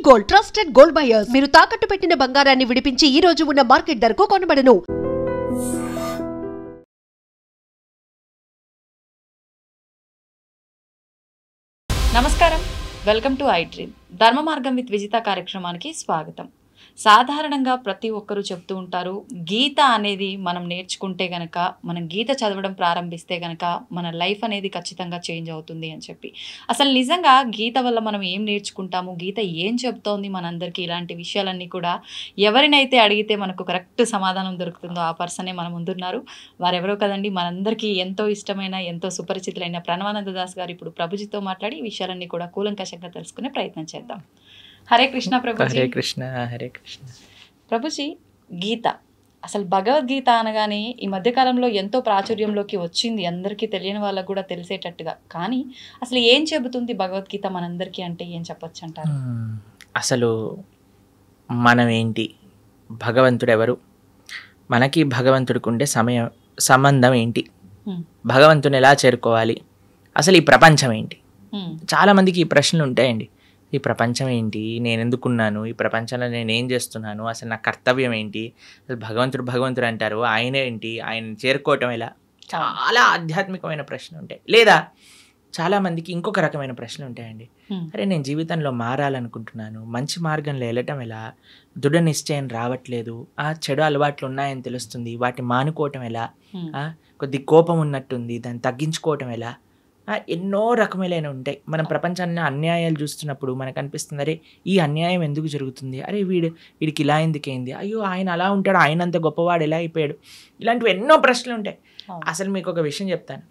Gold, trusted gold buyers. మీరు తాకట్టు పెట్టిన బంగారాన్ని విడిపించి ఈ రోజు ఉన్న మార్కెట్ ధరకు కొనబడను. నమస్కారం, వెల్కమ్ టు ఐ డ్రీమ్. ధర్మ మార్గం విత్ విజిత కార్యక్రమానికి స్వాగతం. సాధారణంగా ప్రతి ఒక్కరూ చెప్తూ ఉంటారు, గీత అనేది మనం నేర్చుకుంటే గనక, మనం గీత చదవడం ప్రారంభిస్తే గనక మన లైఫ్ అనేది ఖచ్చితంగా చేంజ్ అవుతుంది అని చెప్పి. అసలు నిజంగా గీత వల్ల మనం ఏం నేర్చుకుంటాము, గీత ఏం చెప్తోంది మనందరికీ, ఇలాంటి విషయాలన్నీ కూడా ఎవరినైతే అడిగితే మనకు కరెక్ట్ సమాధానం దొరుకుతుందో ఆ పర్సనే మన ముందున్నారు. వారెవరో కదండి, మనందరికీ ఎంతో ఇష్టమైన, ఎంతో సుపరిచితులైన ప్రణవానంద దాస్ గారు ఇప్పుడు ప్రభుజీతో మాట్లాడి ఈ విషయాలన్నీ కూడా కూలంకషంగా తెలుసుకునే ప్రయత్నం చేద్దాం. హరే కృష్ణ ప్రభుజీ. హరే కృష్ణ. హరే కృష్ణ ప్రభుజీ. గీత, అసలు భగవద్గీత అనగానే ఈ మధ్యకాలంలో ఎంతో ప్రాచుర్యంలోకి వచ్చింది, అందరికీ తెలియని వాళ్ళకు కూడా తెలిసేటట్టుగా. కానీ అసలు ఏం చెబుతుంది భగవద్గీత మనందరికీ అంటే ఏం చెప్పొచ్చు అంటారు? అసలు మనం ఏంటి, భగవంతుడు ఎవరు, మనకి భగవంతుడికి ఉండే సంబంధం ఏంటి, భగవంతుని ఎలా చేరుకోవాలి, అసలు ఈ ప్రపంచం ఏంటి? చాలామందికి ఈ ప్రశ్నలు ఉంటాయండి. ఈ ప్రపంచం ఏంటి, నేను ఎందుకున్నాను, ఈ ప్రపంచంలో నేను ఏం చేస్తున్నాను, అసలు నా కర్తవ్యం ఏంటి, అసలు భగవంతుడు అంటారు, ఆయన ఏంటి, ఆయన చేరుకోవటం ఎలా, చాలా ఆధ్యాత్మికమైన ప్రశ్నలు ఉంటాయి. లేదా చాలామందికి ఇంకొక రకమైన ప్రశ్నలు ఉంటాయండి. అరే, నేను జీవితంలో మారాలనుకుంటున్నాను, మంచి మార్గంలో వెళ్ళటం ఎలా, దృఢ నిశ్చయం రావట్లేదు, చెడు అలవాట్లు ఉన్నాయని తెలుస్తుంది, వాటిని మానుకోవటం ఎలా, కొద్ది కోపం ఉన్నట్టుంది, దాన్ని తగ్గించుకోవటం ఎలా, ఎన్నో రకములైన ఉంటాయి. మనం ప్రపంచాన్ని అన్యాయాలు చూస్తున్నప్పుడు మనకు అనిపిస్తుంది, అరే ఈ అన్యాయం ఎందుకు జరుగుతుంది, అరే వీడికి ఇలా ఎందుకైంది, అయ్యో ఆయన అలా ఉంటాడు, ఆయన అంత గొప్పవాడు ఎలా అయిపోయాడు, ఇలాంటివి ఎన్నో ప్రశ్నలు ఉంటాయి. అసలు మీకు ఒక విషయం చెప్తాను,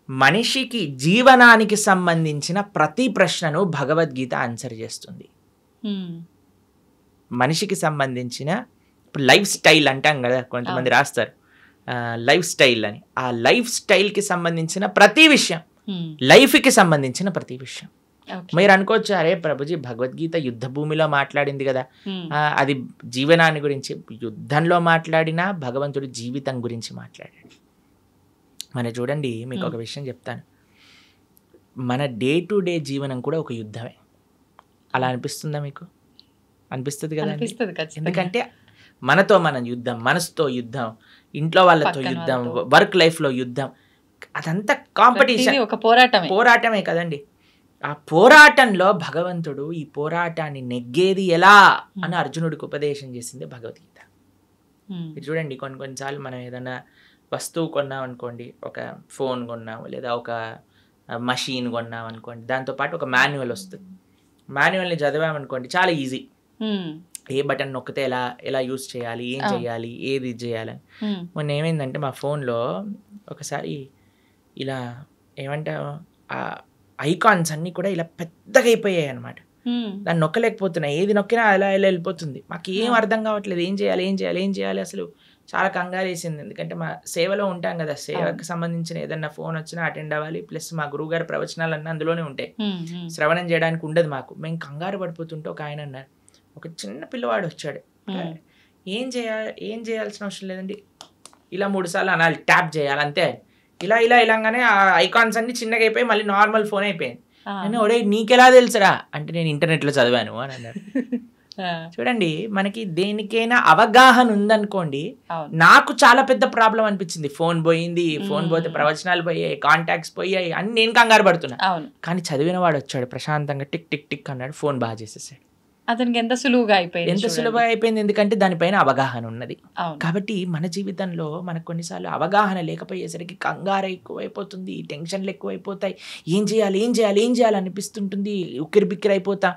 మనిషికి జీవనానికి సంబంధించిన ప్రతి ప్రశ్నను భగవద్గీత ఆన్సర్ చేస్తుంది. మనిషికి సంబంధించిన ఇప్పుడు లైఫ్ స్టైల్ అంటాం కదా, కొంతమంది రాస్తారు లైఫ్ స్టైల్ అని. ఆ లైఫ్ స్టైల్కి సంబంధించిన ప్రతి విషయం, లైఫ్కి సంబంధించిన ప్రతి విషయం. మీరు అనుకోవచ్చు, అరే ప్రభుజీ భగవద్గీత యుద్ధ భూమిలో మాట్లాడింది కదా, అది జీవనాన్ని గురించి. యుద్ధంలో మాట్లాడినా భగవంతుడు జీవితం గురించి మాట్లాడాడు. మన చూడండి, మీకు ఒక విషయం చెప్తాను, మన డే టు డే జీవనం కూడా ఒక యుద్ధమే. అలా అనిపిస్తుందా మీకు? అనిపిస్తుంది కదా. ఎందుకంటే మనతో మనం యుద్ధం, మనసుతో యుద్ధం, ఇంట్లో వాళ్ళతో యుద్ధం, వర్క్ లైఫ్లో యుద్ధం, అదంతా కాంపిటీషన్, ఒక పోరాటమే కదండి. ఆ పోరాటంలో భగవంతుడు ఈ పోరాటాన్ని నెగ్గేది ఎలా అని అర్జునుడికి ఉపదేశం చేసింది భగవద్గీత. చూడండి, కొన్నిసార్లు మనం ఏదైనా వస్తువు కొన్నాం అనుకోండి, ఒక ఫోన్ కొన్నాం లేదా ఒక మషీన్ కొన్నాం అనుకోండి, దాంతోపాటు ఒక మాన్యువల్ వస్తుంది. మాన్యువల్ని చదివామనుకోండి, చాలా ఈజీ, ఏ బటన్ నొక్కితే ఎలా యూజ్ చేయాలి, ఏం చేయాలి, ఏది చేయాలని. మొన్న ఏమైందంటే మా ఫోన్లో ఒకసారి ఇలా ఏమంటే ఆ ఐకాన్స్ అన్నీ కూడా ఇలా పెద్దగా అయిపోయాయి అనమాట. దాన్ని నొక్కలేకపోతున్నా, ఏది నొక్కినా అలా వెళ్ళిపోతుంది. మాకు ఏం అర్థం కావట్లేదు, ఏం చేయాలి. అసలు చాలా కంగారు వేసింది. ఎందుకంటే మా సేవలో ఉంటాం కదా, సేవకు సంబంధించిన ఏదన్నా ఫోన్ వచ్చినా అటెండ్ అవ్వాలి, ప్లస్ మా గురువు గారి ప్రవచనాలన్నీ అందులోనే ఉంటాయి, శ్రవణం చేయడానికి ఉండదు మాకు. మేము కంగారు పడిపోతుంటే ఒక ఆయన అన్నారు, ఒక చిన్న పిల్లవాడు వచ్చాడు, ఏం చేయాల్సిన అవసరం లేదండి, ఇలా 3 సార్లు అనాలి, ట్యాప్ చేయాలి అంతే. ఇలాగానే ఆ ఐకాన్స్ అన్ని చిన్నగా అయిపోయి మళ్ళీ నార్మల్ ఫోన్ అయిపోయింది. నేను ఒడే నీకెలా తెలుసురా అంటే, నేను ఇంటర్నెట్లో చదివాను అని అన్నాడు. చూడండి, మనకి దేనికైనా అవగాహన ఉందనుకోండి. నాకు చాలా పెద్ద ప్రాబ్లం అనిపించింది, ఫోన్ పోయింది, ఫోన్ పోతే ప్రవచనాలు పోయాయి, కాంటాక్ట్స్ పోయాయి అని నేను కంగారు పడుతున్నా. కానీ చదివిన వాడు వచ్చాడు, ప్రశాంతంగా టిక్ టిక్ టిక్ అన్నాడు, ఫోన్ బాగా చేసేసాడు. అతనికి ఎంత సులువుగా అయిపోయింది, ఎందుకంటే దానిపైన అవగాహన ఉన్నది. కాబట్టి మన జీవితంలో మనకు కొన్నిసార్లు అవగాహన లేకపోయేసరికి కంగారు ఎక్కువైపోతుంది, టెన్షన్లు ఎక్కువైపోతాయి, ఏం చేయాలి అనిపిస్తుంటుంది, ఉక్కిరి బిక్కిరి అయిపోతా.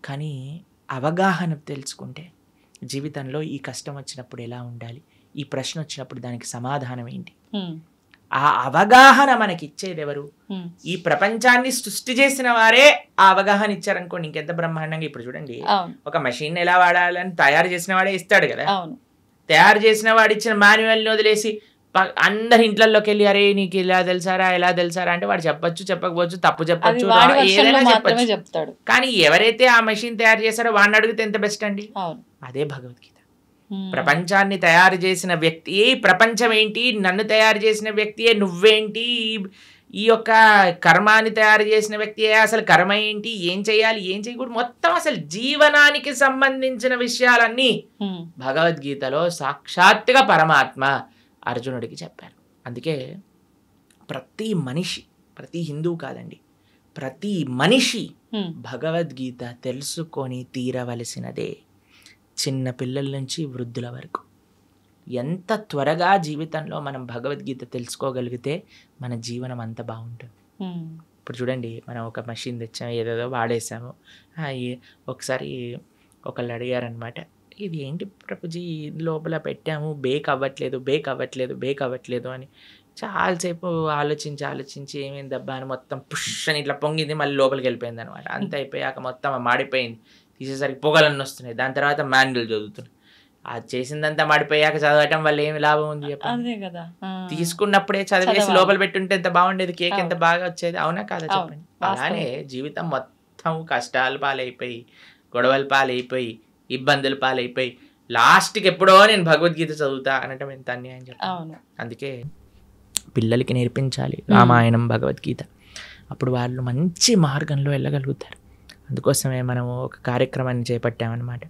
కానీ అవగాహన తెలుసుకుంటే జీవితంలో ఈ కష్టం వచ్చినప్పుడు ఎలా ఉండాలి, ఈ ప్రశ్న వచ్చినప్పుడు దానికి సమాధానం ఏంటి, ఆ అవగాహన మనకి ఇచ్చేది ఎవరు? ఈ ప్రపంచాన్ని సృష్టి చేసిన వారే ఆ అవగాహన ఇచ్చారనుకోండి, ఇంకెంత బ్రహ్మాండంగా. ఇప్పుడు చూడండి, ఒక మెషిన్ ఎలా వాడాలని తయారు చేసిన వాడే ఇస్తాడు కదా. తయారు చేసిన వాడు ఇచ్చిన మాన్యువల్ని వదిలేసి అందరి ఇంట్లోకి వెళ్ళి, అరే నీకు ఇలా తెలుసారా అంటే వాడు చెప్పకపోవచ్చు, తప్పు చెప్పచ్చు, ఏదైనా చెప్పచ్చు. కానీ ఎవరైతే ఆ మెషిన్ తయారు చేశారో వాడిని అడిగితే ఎంత బెస్ట్ అండి. అదే భగవద్గీత. ప్రపంచాన్ని తయారు చేసిన వ్యక్తి, ప్రపంచం ఏంటి, నన్ను తయారు చేసిన వ్యక్తియే, నువ్వేంటి, ఈ యొక్క కర్మాన్ని తయారు చేసిన వ్యక్తి అసలు కర్మ ఏంటి, ఏం చేయాలి, ఏం చేయకూడదు, మొత్తం అసలు జీవనానికి సంబంధించిన విషయాలన్నీ భగవద్గీతలో సాక్షాత్తుగా పరమాత్మ అర్జునుడికి చెప్పారు. అందుకే ప్రతి మనిషి, ప్రతి హిందువు కాదండి, ప్రతి మనిషి భగవద్గీత తెలుసుకొని తీరవలసినదే. చిన్న పిల్లల నుంచి వృద్ధుల వరకు ఎంత త్వరగా జీవితంలో మనం భగవద్గీత తెలుసుకోగలిగితే మన జీవనం అంత బాగుంటుంది. ఇప్పుడు చూడండి, మనం ఒక మెషిన్ తెచ్చాము, ఏదేదో వాడేసాము. ఒకసారి ఒకళ్ళు అడిగారనమాట, ఇది ఏంటి ప్రభుజీ లోపల పెట్టాము బేక్ అవ్వట్లేదు అని. చాలాసేపు ఆలోచించి ఏమైంది దబ్బా అని మొత్తం పుష్ అని ఇట్లా పొంగింది, మళ్ళీ లోపలికి వెళ్ళిపోయింది అనమాట. అంత అయిపోయాక మొత్తం మాడిపోయింది, తీసేసరికి పొగలన్నీ వస్తున్నాయి. దాని తర్వాత మాన్యువల్ చదువుతున్నాయి. అది చేసిందంతా మాడిపోయాక చదవటం వల్ల ఏమి లాభం ఉంది చెప్పండి? తీసుకున్నప్పుడే చదివేసి లోపల పెట్టుంటే ఎంత బాగుండేది, కేక్ ఎంత బాగా వచ్చేది, అవునా కాదా చెప్పండి? అలానే జీవితం మొత్తం కష్టాల పాలైపోయి, గొడవల పాలైపోయి, ఇబ్బందుల పాలైపోయి, లాస్ట్కి ఎప్పుడో నేను భగవద్గీత చదువుతా అనటం ఎంత అన్యాయం చెప్పండి. అందుకే పిల్లలకి నేర్పించాలి రామాయణం, భగవద్గీత. అప్పుడు వాళ్ళు మంచి మార్గంలో వెళ్ళగలుగుతారు. అందుకోసమే మనము ఒక కార్యక్రమాన్ని చేపట్టామన్నమాట.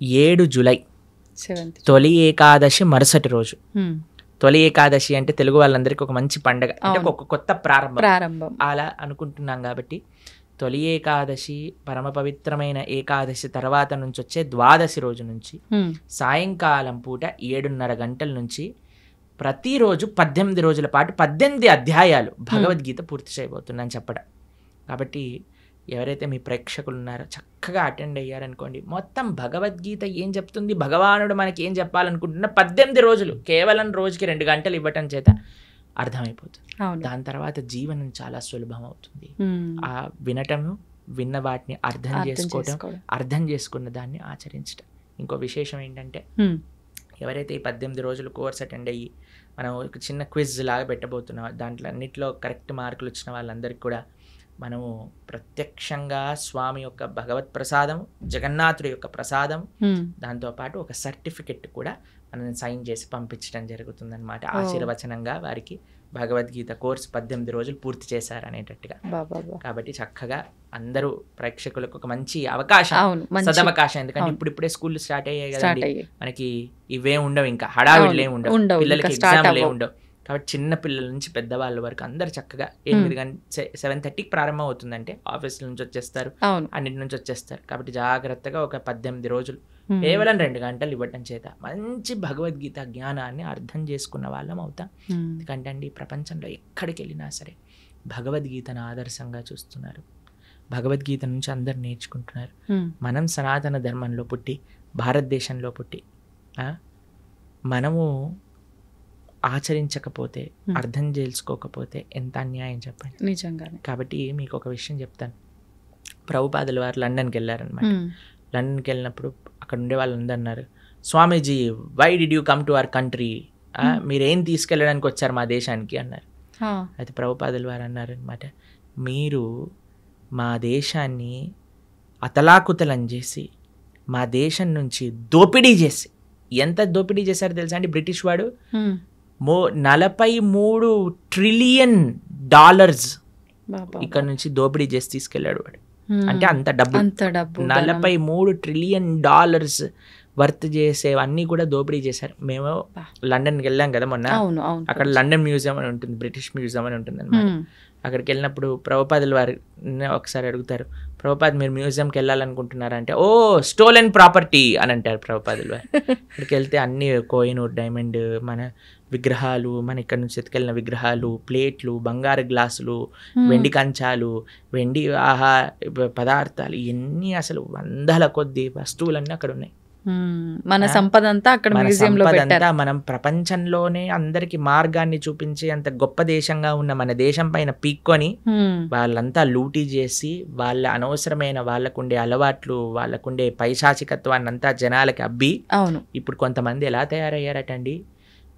7 జూలై తొలి ఏకాదశి మరుసటి రోజు. తొలి ఏకాదశి అంటే తెలుగు వాళ్ళందరికీ ఒక మంచి పండగ, అంటే ఒక కొత్త ప్రారంభం అలా అనుకుంటున్నాం. కాబట్టి తొలి ఏకాదశి, పరమ పవిత్రమైన ఏకాదశి తర్వాత నుంచి వచ్చే ద్వాదశి రోజు నుంచి సాయంకాలం పూట 7:30 గంటల నుంచి ప్రతిరోజు 18 రోజుల పాటు 18 అధ్యాయాలు భగవద్గీత పూర్తి చేయబోతున్నాను చెప్పడం. కాబట్టి ఎవరైతే మీ ప్రేక్షకులు ఉన్నారో చక్కగా అటెండ్ అయ్యారనుకోండి, మొత్తం భగవద్గీత ఏం చెప్తుంది, భగవానుడు మనకి ఏం చెప్పాలనుకుంటున్నా 18 రోజులు కేవలం రోజుకి 2 గంటలు ఇవ్వటం చేత అర్థమైపోతుంది. దాని తర్వాత జీవనం చాలా సులభం అవుతుంది. ఆ వినటము, విన్న వాటిని అర్థం చేసుకోవటం, అర్థం చేసుకున్న దాన్ని ఆచరించటం. ఇంకో విశేషం ఏంటంటే, ఎవరైతే ఈ 18 రోజులు కోర్స్ అటెండ్ అయ్యి మనం ఒక చిన్న క్విజ్ లాగా పెట్టబోతున్నాం, దాంట్లో అన్నింటిలో కరెక్ట్ మార్కులు వచ్చిన వాళ్ళందరికీ కూడా మనము ప్రత్యక్షంగా స్వామి యొక్క భగవత్ ప్రసాదం, జగన్నాథుడి యొక్క ప్రసాదం, దాంతోపాటు ఒక సర్టిఫికెట్ కూడా మనం సైన్ చేసి పంపించడం జరుగుతుందన్నమాట. ఆశీర్వచనంగా వారికి భగవద్గీత కోర్సు 18 రోజులు పూర్తి చేశారు అనేటట్టుగా. కాబట్టి చక్కగా అందరూ ప్రేక్షకులకు ఒక మంచి అవకాశం, సదవకాశం. ఎందుకంటే ఇప్పుడిప్పుడే స్కూల్ స్టార్ట్ అయ్యాయి కదండి, మనకి ఇవే ఉండవు, ఇంకా హడావిడ్లే ఉండవు, పిల్లలకి ఎగ్జామ్లే ఉండవు. కాబట్టి చిన్న పిల్లల నుంచి పెద్దవాళ్ళ వరకు అందరు చక్కగా 7:30కి ప్రారంభం అవుతుందంటే ఆఫీసుల నుంచి వచ్చేస్తారు, అన్నిటి నుంచి వచ్చేస్తారు. కాబట్టి జాగ్రత్తగా ఒక 18 రోజులు కేవలం 2 గంటలు ఇవ్వటం చేత మంచి భగవద్గీత జ్ఞానాన్ని అర్థం చేసుకున్న వాళ్ళం అవుతాం. ఎందుకంటే అండి, ప్రపంచంలో ఎక్కడికి వెళ్ళినా సరే భగవద్గీతను ఆదర్శంగా చూస్తున్నారు, భగవద్గీత నుంచి అందరు నేర్చుకుంటున్నారు. మనం సనాతన ధర్మంలో పుట్టి, భారతదేశంలో పుట్టి మనము ఆచరించకపోతే, అర్థం చేసుకోకపోతే ఎంత అన్యాయం చెప్పండి. నిజంగానే. కాబట్టి మీకు ఒక విషయం చెప్తాను. ప్రభుపాదుల వారు లండన్కి వెళ్ళారనమాట. లండన్కి వెళ్ళినప్పుడు అక్కడ ఉండే వాళ్ళందరూ అన్నారు, Swamiji why did you come to our country, మీరేం తీసుకెళ్ళడానికి వచ్చారు మా దేశానికి అన్నారు. అయితే ప్రభుపాదుల వారు అన్నారు అనమాట, మీరు మా దేశాన్ని అతలాకుతలం చేసి, మా దేశం నుంచి దోపిడీ చేసి, ఎంత దోపిడీ చేశారో తెలుసా అండి బ్రిటిష్ వాడు? 43 ట్రిలియన్ డాలర్స్ ఇక్కడ నుంచి దోపిడీ చేసి తీసుకెళ్ళాడు వాడు. అంటే అంత డబ్బు 43 ట్రిలియన్ డాలర్స్ వర్త్ చేసేవన్నీ కూడా దోపిడీ చేశారు. మేము లండన్కి వెళ్ళాం కదా మొన్న, అక్కడ లండన్ మ్యూజియం అని ఉంటుంది, బ్రిటిష్ మ్యూజియం అని ఉంటుంది అనమాట. అక్కడికి వెళ్ళినప్పుడు ప్రభుపాదుల వారు ఒకసారి అడుగుతారు, ప్రభుపాద్ మీరు మ్యూజియంకి వెళ్ళాలనుకుంటున్నారంటే, ఓ స్టోలెన్ ప్రాపర్టీ అని అంటారు ప్రభుపాదుల వారు. అక్కడికి వెళ్తే అన్ని కోహినూర్ డైమండ్ మన విగ్రహాలు, మన ఇక్కడ నుంచి ఎత్తుకెళ్ళిన విగ్రహాలు, ప్లేట్లు, బంగారు గ్లాసులు, వెండి కంచాలు, వెండి పదార్థాలు, ఇవన్నీ అసలు 100ల కొద్ది వస్తువులన్నీ అక్కడ ఉన్నాయి. మన సంపద అంతా అక్కడ మ్యూజియంలో పెట్టారు. మనం ప్రపంచంలోనే అందరికి మార్గాన్ని చూపించి అంత గొప్ప దేశంగా ఉన్న మన దేశం పైన పీక్కొని వాళ్ళంతా లూటీ చేసి, వాళ్ళ అనవసరమైన వాళ్ళకుండే అలవాట్లు, వాళ్ళకుండే పైశాచికత్వాన్ని అంతా జనాలకి అబ్బి, ఇప్పుడు కొంతమంది ఎలా తయారయ్యారటండి,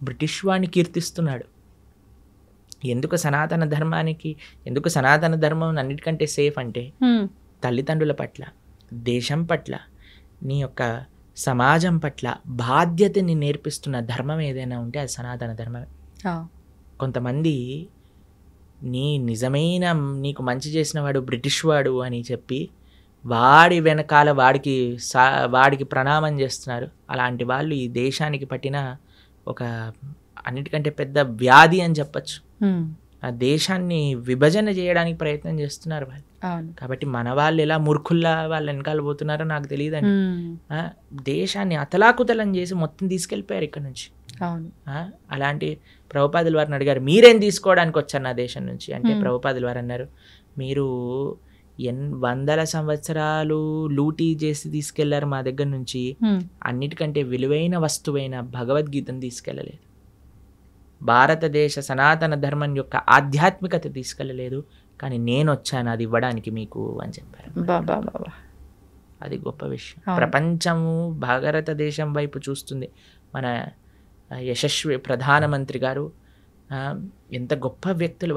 బ్రిటిష్ వాడిని కీర్తిస్తున్నాడు. ఎందుకు సనాతన ధర్మానికి, ఎందుకు సనాతన ధర్మం అన్నిటికంటే సేఫ్ అంటే, తల్లిదండ్రుల పట్ల, దేశం పట్ల, నీ యొక్క సమాజం పట్ల బాధ్యతని నేర్పిస్తున్న ధర్మం ఏదైనా ఉంటే అది సనాతన ధర్మమే. కొంతమంది నిజమైన నీకు మంచి చేసిన వాడు బ్రిటిష్ వాడు అని చెప్పి వాడి వెనకాల వాడికి ప్రణామం చేస్తున్నారు. అలాంటి వాళ్ళు ఈ దేశానికి పట్టిన ఒక అన్నిటికంటే పెద్ద వ్యాధి అని చెప్పచ్చు. ఆ దేశాన్ని విభజన చేయడానికి ప్రయత్నం చేస్తున్నారు వాళ్ళు. కాబట్టి మన వాళ్ళు ఎలా మూర్ఖుల్లా వాళ్ళ వెనకాల పోతున్నారో నాకు తెలియదండి. దేశాన్ని అతలాకుతలం చేసి మొత్తం తీసుకెళ్ళిపోయారు ఇక్కడ నుంచి. అలాంటి ప్రభుపాదుల వారిని అడిగారు, మీరేం తీసుకోవడానికి వచ్చారు నా దేశం నుంచి అంటే ప్రభుపాదుల వారు అన్నారు, మీరు వందల సంవత్సరాలు లూటీ చేసి తీసుకెళ్లారు మా దగ్గర నుంచి, అన్నిటికంటే విలువైన వస్తువైన భగవద్గీతను తీసుకెళ్ళలేదు, భారతదేశ సనాతన ధర్మం యొక్క ఆధ్యాత్మికత తీసుకెళ్ళలేదు, కానీ నేను వచ్చాను అది ఇవ్వడానికి మీకు అని చెప్పారు. అది గొప్ప విషయం. ప్రపంచము భారతదేశం వైపు చూస్తుంది. మన యశస్వి ప్రధానమంత్రి గారు ఎంత గొప్ప వ్యక్తులు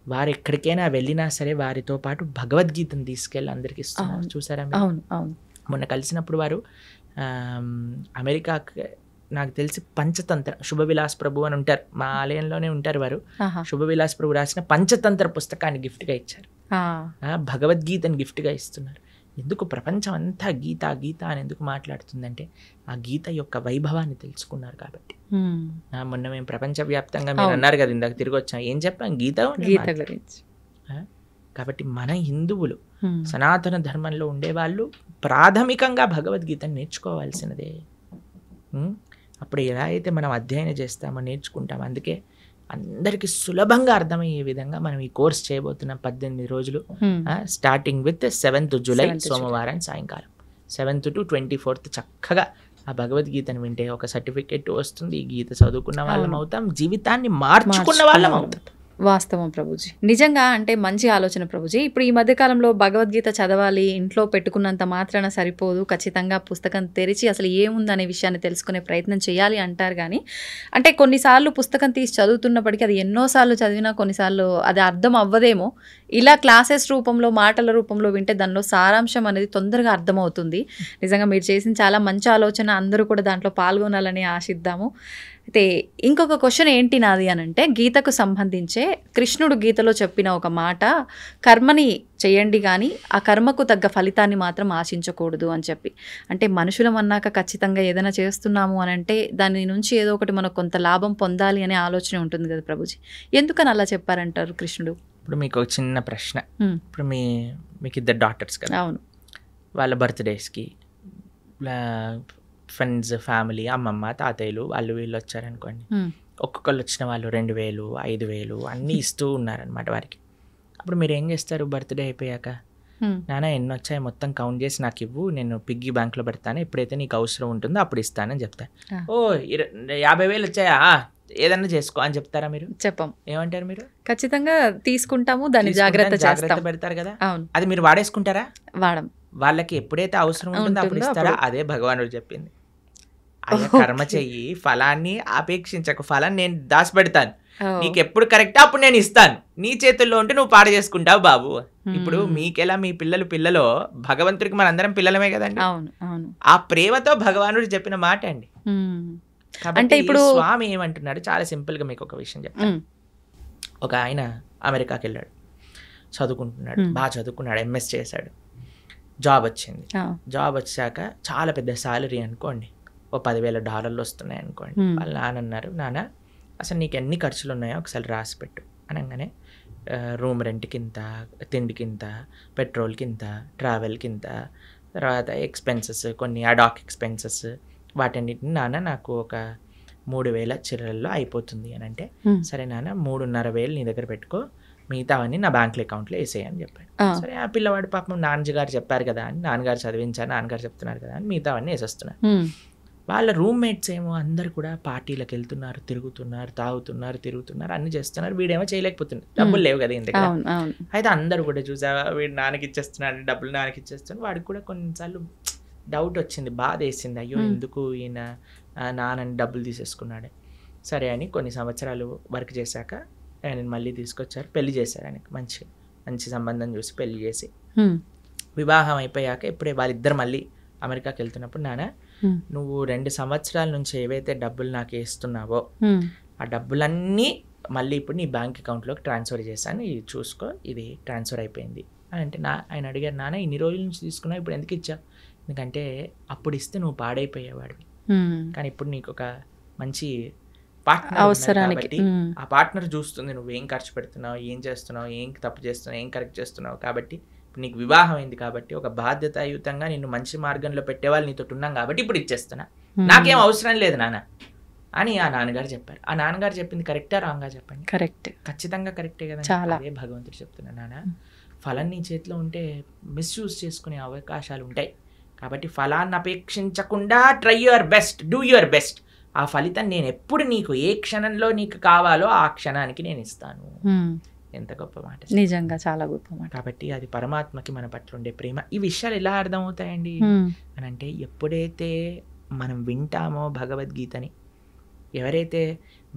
వారు ఎక్కడికైనా వెళ్ళినా సరే వారితో పాటు భగవద్గీతను తీసుకెళ్ళి అందరికి ఇస్తున్నారు. చూసారా? మొన్న కలిసినప్పుడు వారు అమెరికా, నాకు తెలిసి పంచతంత్ర శుభవిలాస్ ప్రభు అని ఉంటారు, మా ఆలయంలోనే ఉంటారు వారు. శుభవిలాస్ ప్రభు రాసిన పంచతంత్ర పుస్తకాన్ని గిఫ్ట్గా ఇచ్చారు, భగవద్గీతను గిఫ్ట్గా ఇస్తున్నారు. ఎందుకు ప్రపంచం అంతా గీత గీత అని ఎందుకు మాట్లాడుతుందంటే ఆ గీత యొక్క వైభవాన్ని తెలుసుకున్నారు కాబట్టి. మొన్న మేము ప్రపంచవ్యాప్తంగా మీరు అన్నారు కదా ఇందాక తిరిగి వచ్చాం, ఏం చెప్పాం? గీత గురించి. కాబట్టి మన హిందువులు సనాతన ధర్మంలో ఉండేవాళ్ళు ప్రాథమికంగా భగవద్గీతను నేర్చుకోవాల్సినదే. అప్పుడు ఎలా అయితే మనం అధ్యయనం చేస్తామో నేర్చుకుంటాం. అందుకే అందరికి సులభంగా అర్థమయ్యే విధంగా మనం ఈ కోర్స్ చేయబోతున్నాం 18 రోజులు, స్టార్టింగ్ విత్ 7th జూలై సోమవారం సాయంకాలం 7th to 24th చక్కగా ఆ భగవద్గీతను వింటే ఒక సర్టిఫికెట్ వస్తుంది. ఈ గీత చదువుకున్న వాళ్ళం అవుతాం, జీవితాన్ని మార్చుకున్న వాళ్ళం అవుతాం. వాస్తవం ప్రభుజీ, నిజంగా అంటే మంచి ఆలోచన ప్రభుజీ. ఇప్పుడు ఈ మధ్యకాలంలో భగవద్గీత చదవాలి, ఇంట్లో పెట్టుకున్నంత మాత్రాన సరిపోదు, ఖచ్చితంగా పుస్తకం తెరిచి అసలు ఏముందనే విషయాన్ని తెలుసుకునే ప్రయత్నం చేయాలి అంటారు. కానీ అంటే కొన్నిసార్లు పుస్తకం తీసి చదువుతున్నప్పటికీ అది ఎన్నోసార్లు చదివినా కొన్నిసార్లు అది అర్థం అవ్వదేమో. ఇలా క్లాసెస్ రూపంలో మాటల రూపంలో వింటే దానిలో సారాంశం అనేది తొందరగా అర్థమవుతుంది. నిజంగా మీరు చేసిన చాలా మంచి ఆలోచన, అందరూ కూడా దాంట్లో పాల్గొనాలని ఆశిద్దాము. అయితే ఇంకొక క్వశ్చన్ ఏంటి నాది అని అంటే, గీతకు సంబంధించే కృష్ణుడు గీతలో చెప్పిన ఒక మాట, కర్మని చేయండి కానీ ఆ కర్మకు తగ్గ ఫలితాన్ని మాత్రం ఆశించకూడదు అని చెప్పి. అంటే మనుషులం అన్నాక ఖచ్చితంగా ఏదైనా చేస్తున్నాము అని అంటే దాని నుంచి ఏదో ఒకటి మనకు కొంత లాభం పొందాలి అనే ఆలోచన ఉంటుంది కదా ప్రభుజీ, ఎందుకని అలా చెప్పారంటారు కృష్ణుడు? ఇప్పుడు మీకు ఒక చిన్న ప్రశ్న. ఇప్పుడు మీకు 2 డాటర్స్ కదా, అవును, వాళ్ళ బర్త్డేస్కి ఫ్రెండ్స్, ఫ్యామిలీ, అమ్మమ్మ, తాతయ్యలు వాళ్ళు వీళ్ళు వచ్చారనుకోండి, ఒక్కొక్కళ్ళు వచ్చిన వాళ్ళు 2000, 5000 అన్నీ ఇస్తూ ఉన్నారనమాట వారికి. అప్పుడు మీరు ఏం చేస్తారు? బర్త్డే అయిపోయాక, నాన్న ఎన్ని వచ్చాయి మొత్తం కౌంట్ చేసి నాకు ఇవ్వు, నేను పిగ్గీ బ్యాంక్లో పెడతాను, ఎప్పుడైతే నీకు అవసరం ఉంటుందో అప్పుడు ఇస్తానని చెప్తాను. ఓ 50,000 వచ్చాయా, ఏదన్నా చేసుకో అని చెప్తారా మీరు? చెప్పం. ఏమంటారు మీరు? ఖచ్చితంగా తీసుకుంటాము, దాన్ని జాగ్రత్త పెడతారు కదా. అది మీరు వాడేసుకుంటారా? వాడం. వాళ్ళకి ఎప్పుడైతే అవసరం ఉంటుందో అప్పుడు ఇస్తారా? అదే భగవానుడు చెప్పింది. అయ్యా కర్మ చెయ్యి, ఫలాన్ని అపేక్షించకు, ఫలాన్ని నేను దాచిపెడతాను, నీకు ఎప్పుడు కరెక్ట్ అప్పుడు నేను ఇస్తాను, నీ చేతుల్లో ఉంటే నువ్వు పాడు చేసుకుంటావు బాబు. ఇప్పుడు మీకెలా మీ పిల్లలో భగవంతుడికి మనందరం పిల్లలమే కదండి. ఆ ప్రేమతో భగవానుడు చెప్పిన మాట అండి. అంటే ఇప్పుడు స్వామి ఏమంటున్నాడు, చాలా సింపుల్ గా మీకు ఒక విషయం చెప్తాను. ఒక ఆయన అమెరికాకి వెళ్ళాడు, చదువుకుంటున్నాడు, బాగా చదువుకున్నాడు, ఎంఎస్ చేశాడు, జాబ్ వచ్చింది. జాబ్ వచ్చాక చాలా పెద్ద శాలరీ అనుకోండి, ఓ $10,000 వస్తున్నాయి అనుకోండి. వాళ్ళ నాన్న అన్నారు, నాన్న అసలు నీకు ఎన్ని ఖర్చులు ఉన్నాయో ఒకసారి రాసి పెట్టు అనగానే, రూమ్ రెంట్కి ఇంత, తిండికి ఇంత, పెట్రోల్కి ఇంత, ట్రావెల్కి ఇంత, తర్వాత ఎక్స్పెన్సెస్, కొన్ని అడాక్ ఎక్స్పెన్సెస్, వాటన్నిటిని నాన్న నాకు ఒక 3,000 చిల్లరల్లో అయిపోతుంది అని అంటే, సరే నాన్న 3,500 నీ దగ్గర పెట్టుకో, మిగతావన్నీ నా బ్యాంక్ అకౌంట్లో వేసేయని చెప్పాడు. సరే ఆ పిల్లవాడు పాపం నాన్నగారు చెప్పారు కదా అని, నాన్నగారు చదివించారు, నాన్నగారు చెప్తున్నారు కదా అని మిగతావన్నీ వేసేస్తున్నారు. వాళ్ళ రూమ్మేట్స్ ఏమో అందరు కూడా పార్టీలకు వెళ్తున్నారు, తిరుగుతున్నారు, అన్ని చేస్తున్నారు. వీడేమో చేయలేకపోతున్నాడు, డబ్బులు లేవు కదా ఇంత. అయితే అందరు కూడా చూసావా, వీడు నాన్నకి ఇచ్చేస్తున్నాడు, డబ్బులు నాన్నకి ఇచ్చేస్తున్నాడు. వాడికి కూడా కొన్నిసార్లు డౌట్ వచ్చింది, బాధ వేసింది, అయ్యో ఎందుకు ఈయన నాన్నని డబ్బులు తీసేసుకున్నాడు. సరే అని కొన్ని సంవత్సరాలు వర్క్ చేశాక ఆయన మళ్ళీ తీసుకొచ్చారు, పెళ్లి చేశారు. ఆయనకి మంచి సంబంధం చూసి పెళ్లి చేసి, వివాహం అయిపోయాక ఇప్పుడే వాళ్ళిద్దరు మళ్ళీ అమెరికాకి వెళ్తున్నప్పుడు, నాన్న నువ్వు 2 సంవత్సరాల నుంచి ఏవైతే డబ్బులు నాకు వేస్తున్నావో ఆ డబ్బులన్నీ మళ్ళీ ఇప్పుడు నీ బ్యాంక్ అకౌంట్లోకి ట్రాన్స్ఫర్ చేశాను, ఇది చూసుకో, ఇది ట్రాన్స్ఫర్ అయిపోయింది అని అంటే ఆయన అడిగారు, నాన్న ఇన్ని రోజుల నుంచి తీసుకున్నావు, ఇప్పుడు ఎందుకు ఇచ్చావు? ఎందుకంటే అప్పుడు ఇస్తే నువ్వు పాడైపోయేవాడివి, కానీ ఇప్పుడు నీకు ఒక మంచి పార్ట్నర్ అవసరానికి కాబట్టి ఆ పార్ట్నర్ చూస్తుంది నువ్వు ఏం ఖర్చు పెడుతున్నావు, ఏం చేస్తున్నావు, ఏం తప్పు చేస్తున్నావు, ఏం కరెక్ట్ చేస్తున్నావు, కాబట్టి ఇప్పుడు నీకు వివాహం అయింది కాబట్టి ఒక బాధ్యతాయుతంగా నిన్ను మంచి మార్గంలో పెట్టేవాళ్ళు నీతో ఉన్నాం కాబట్టి ఇప్పుడు ఇచ్చేస్తున్నా, నాకేం అవసరం లేదు నాన్న అని ఆ నాన్నగారు చెప్పారు. ఆ నాన్నగారు చెప్పింది కరెక్టా రాంగా చెప్పండి? కరెక్ట్, ఖచ్చితంగా కరెక్టే కదా. చాలా. అదే భగవంతుడు చెప్తున్నా, నాన్న ఫలం నీ చేతిలో ఉంటే మిస్యూజ్ చేసుకునే అవకాశాలు ఉంటాయి, కాబట్టి ఫలాన్ని అపేక్షించకుండా try your best, do your best. ఆ ఫలితం నేను ఎప్పుడు నీకు ఏ క్షణంలో నీకు కావాలో ఆ క్షణానికి నేను ఇస్తాను. ఎంత గొప్ప మాట, నిజంగా చాలా గొప్ప మాట. కాబట్టి అది పరమాత్మకి మన పట్ల ఉండే ప్రేమ. ఈ విషయాలు ఎలా అర్థమవుతాయండి అని అంటే, ఎప్పుడైతే మనం వింటామో భగవద్గీతని, ఎవరైతే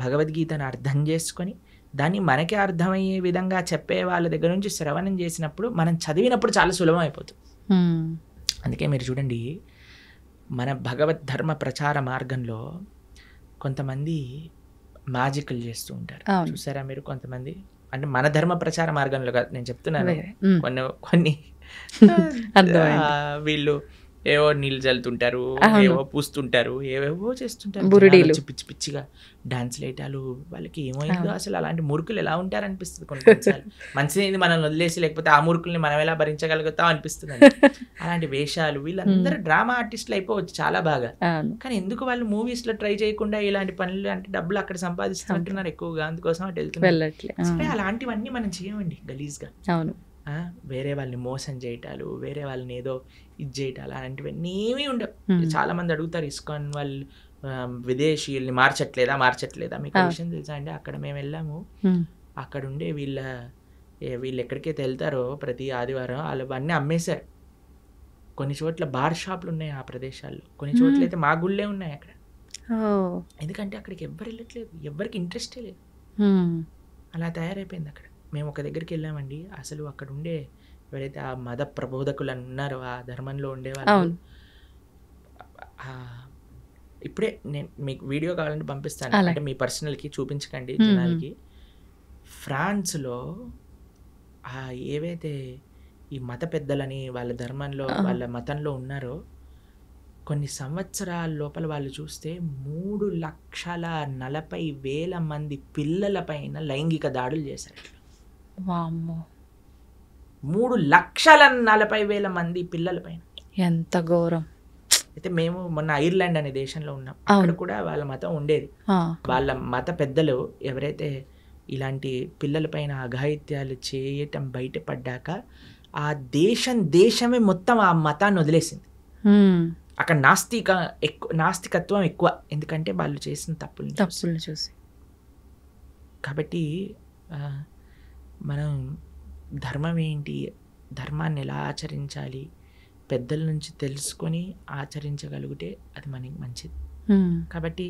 భగవద్గీతను అర్థం చేసుకొని దాన్ని మనకే అర్థమయ్యే విధంగా చెప్పే వాళ్ళ దగ్గర నుంచి శ్రవణం చేసినప్పుడు, మనం చదివినప్పుడు చాలా సులభం అయిపోతుంది. అందుకే మీరు చూడండి, మన భగవద్ ధర్మ ప్రచార మార్గంలో కొంతమంది మ్యాజిక్లు చేస్తూ ఉంటారు, చూసారా మీరు? కొంతమంది అంటే మన ధర్మ ప్రచార మార్గంలో కాదు నేను చెప్తున్నాను, కొన్ని వీళ్ళు ఏవో నీళ్ళు చల్లుతుంటారు, ఏవో పూస్తుంటారు, ఏవేవో చేస్తుంటారు, పిచ్చి పిచ్చిగా డాన్స్లు వేయటాలు. వాళ్ళకి ఏమైందో అసలు, అలాంటి మురుకులు ఎలా ఉంటారు అనిపిస్తుంది కొన్నిసార్లు. మంచిది మనల్ని వదిలేసి, లేకపోతే ఆ మురుకుల్ని మనం ఎలా భరించగలుగుతాం అనిపిస్తుంది. అలాంటి వేషాలు, వీళ్ళందరూ డ్రామా ఆర్టిస్టులు అయిపోవచ్చు చాలా బాగా, కానీ ఎందుకు వాళ్ళు మూవీస్ లో ట్రై చేయకుండా ఇలాంటి పనులు, అంటే డబ్బులు అక్కడ సంపాదిస్తుంటున్నారు ఎక్కువగా, అందుకోసం అటు వెళ్తున్నారు. అలాంటివన్నీ మనం చేయమండి గలీజ్గా. వేరే వాళ్ళని మోసం చేయటాలు, వేరే వాళ్ళని ఏదో ఇది చేయటాలు, అలాంటివన్నీ ఏమీ ఉండవు. చాలా మంది అడుగుతారు, ఇస్కాన్ వాళ్ళు విదేశీయుల్ని మార్చట్లేదా? మీకు విషయం తెలుసా అండి? అక్కడ మేము వెళ్ళాము, అక్కడ ఉండే వీళ్ళు ఎక్కడికైతే వెళ్తారో ప్రతి ఆదివారం వాళ్ళవన్నీ అమ్మేశారు. కొన్ని చోట్ల బార్ షాపులు ఉన్నాయి ఆ ప్రదేశాల్లో, కొన్ని చోట్ల అయితే మా గుళ్ళే ఉన్నాయి అక్కడ. ఎందుకంటే అక్కడికి ఎవ్వరు వెళ్ళట్లేదు, ఎవ్వరికి ఇంట్రెస్టే లేదు, అలా తయారైపోయింది అక్కడ. మేము ఒక దగ్గరికి వెళ్ళామండి, అసలు అక్కడ ఉండే ఎవరైతే ఆ మత ప్రబోధకులు ఉన్నారో, ఆ ధర్మంలో ఉండేవాళ్ళు, ఇప్పుడే నేను మీకు వీడియో కావాలంటే పంపిస్తాను, అంటే మీ పర్సనల్కి చూపించకండి జనాలకి. ఫ్రాన్స్లో ఏవైతే ఈ మత పెద్దలని వాళ్ళ ధర్మంలో వాళ్ళ మతంలో ఉన్నారో, కొన్ని సంవత్సరాల లోపల వాళ్ళు చూస్తే 3,40,000 మంది పిల్లల పైన లైంగిక దాడులు చేశారు. 3,40,000 మంది పిల్లల పైన, ఎంత ఘోరం! అయితే మేము మొన్న ఐర్లాండ్ అనే దేశంలో ఉన్నాం, అక్కడ కూడా వాళ్ళ మతం ఉండేది. వాళ్ళ మత పెద్దలు ఎవరైతే ఇలాంటి పిల్లల పైన అఘాయిత్యాలు చేయటం బయటపడ్డాక, ఆ దేశమే మొత్తం ఆ మతాన్ని వదిలేసింది. అక్కడ నాస్తికత్వం ఎక్కువ, ఎందుకంటే వాళ్ళు చేసిన తప్పులు చూసి. కాబట్టి మనం ధర్మం ఏంటి, ధర్మాన్ని ఎలా ఆచరించాలి, పెద్దల నుంచి తెలుసుకొని ఆచరించగలిగితే అది మనకి మంచిది. కాబట్టి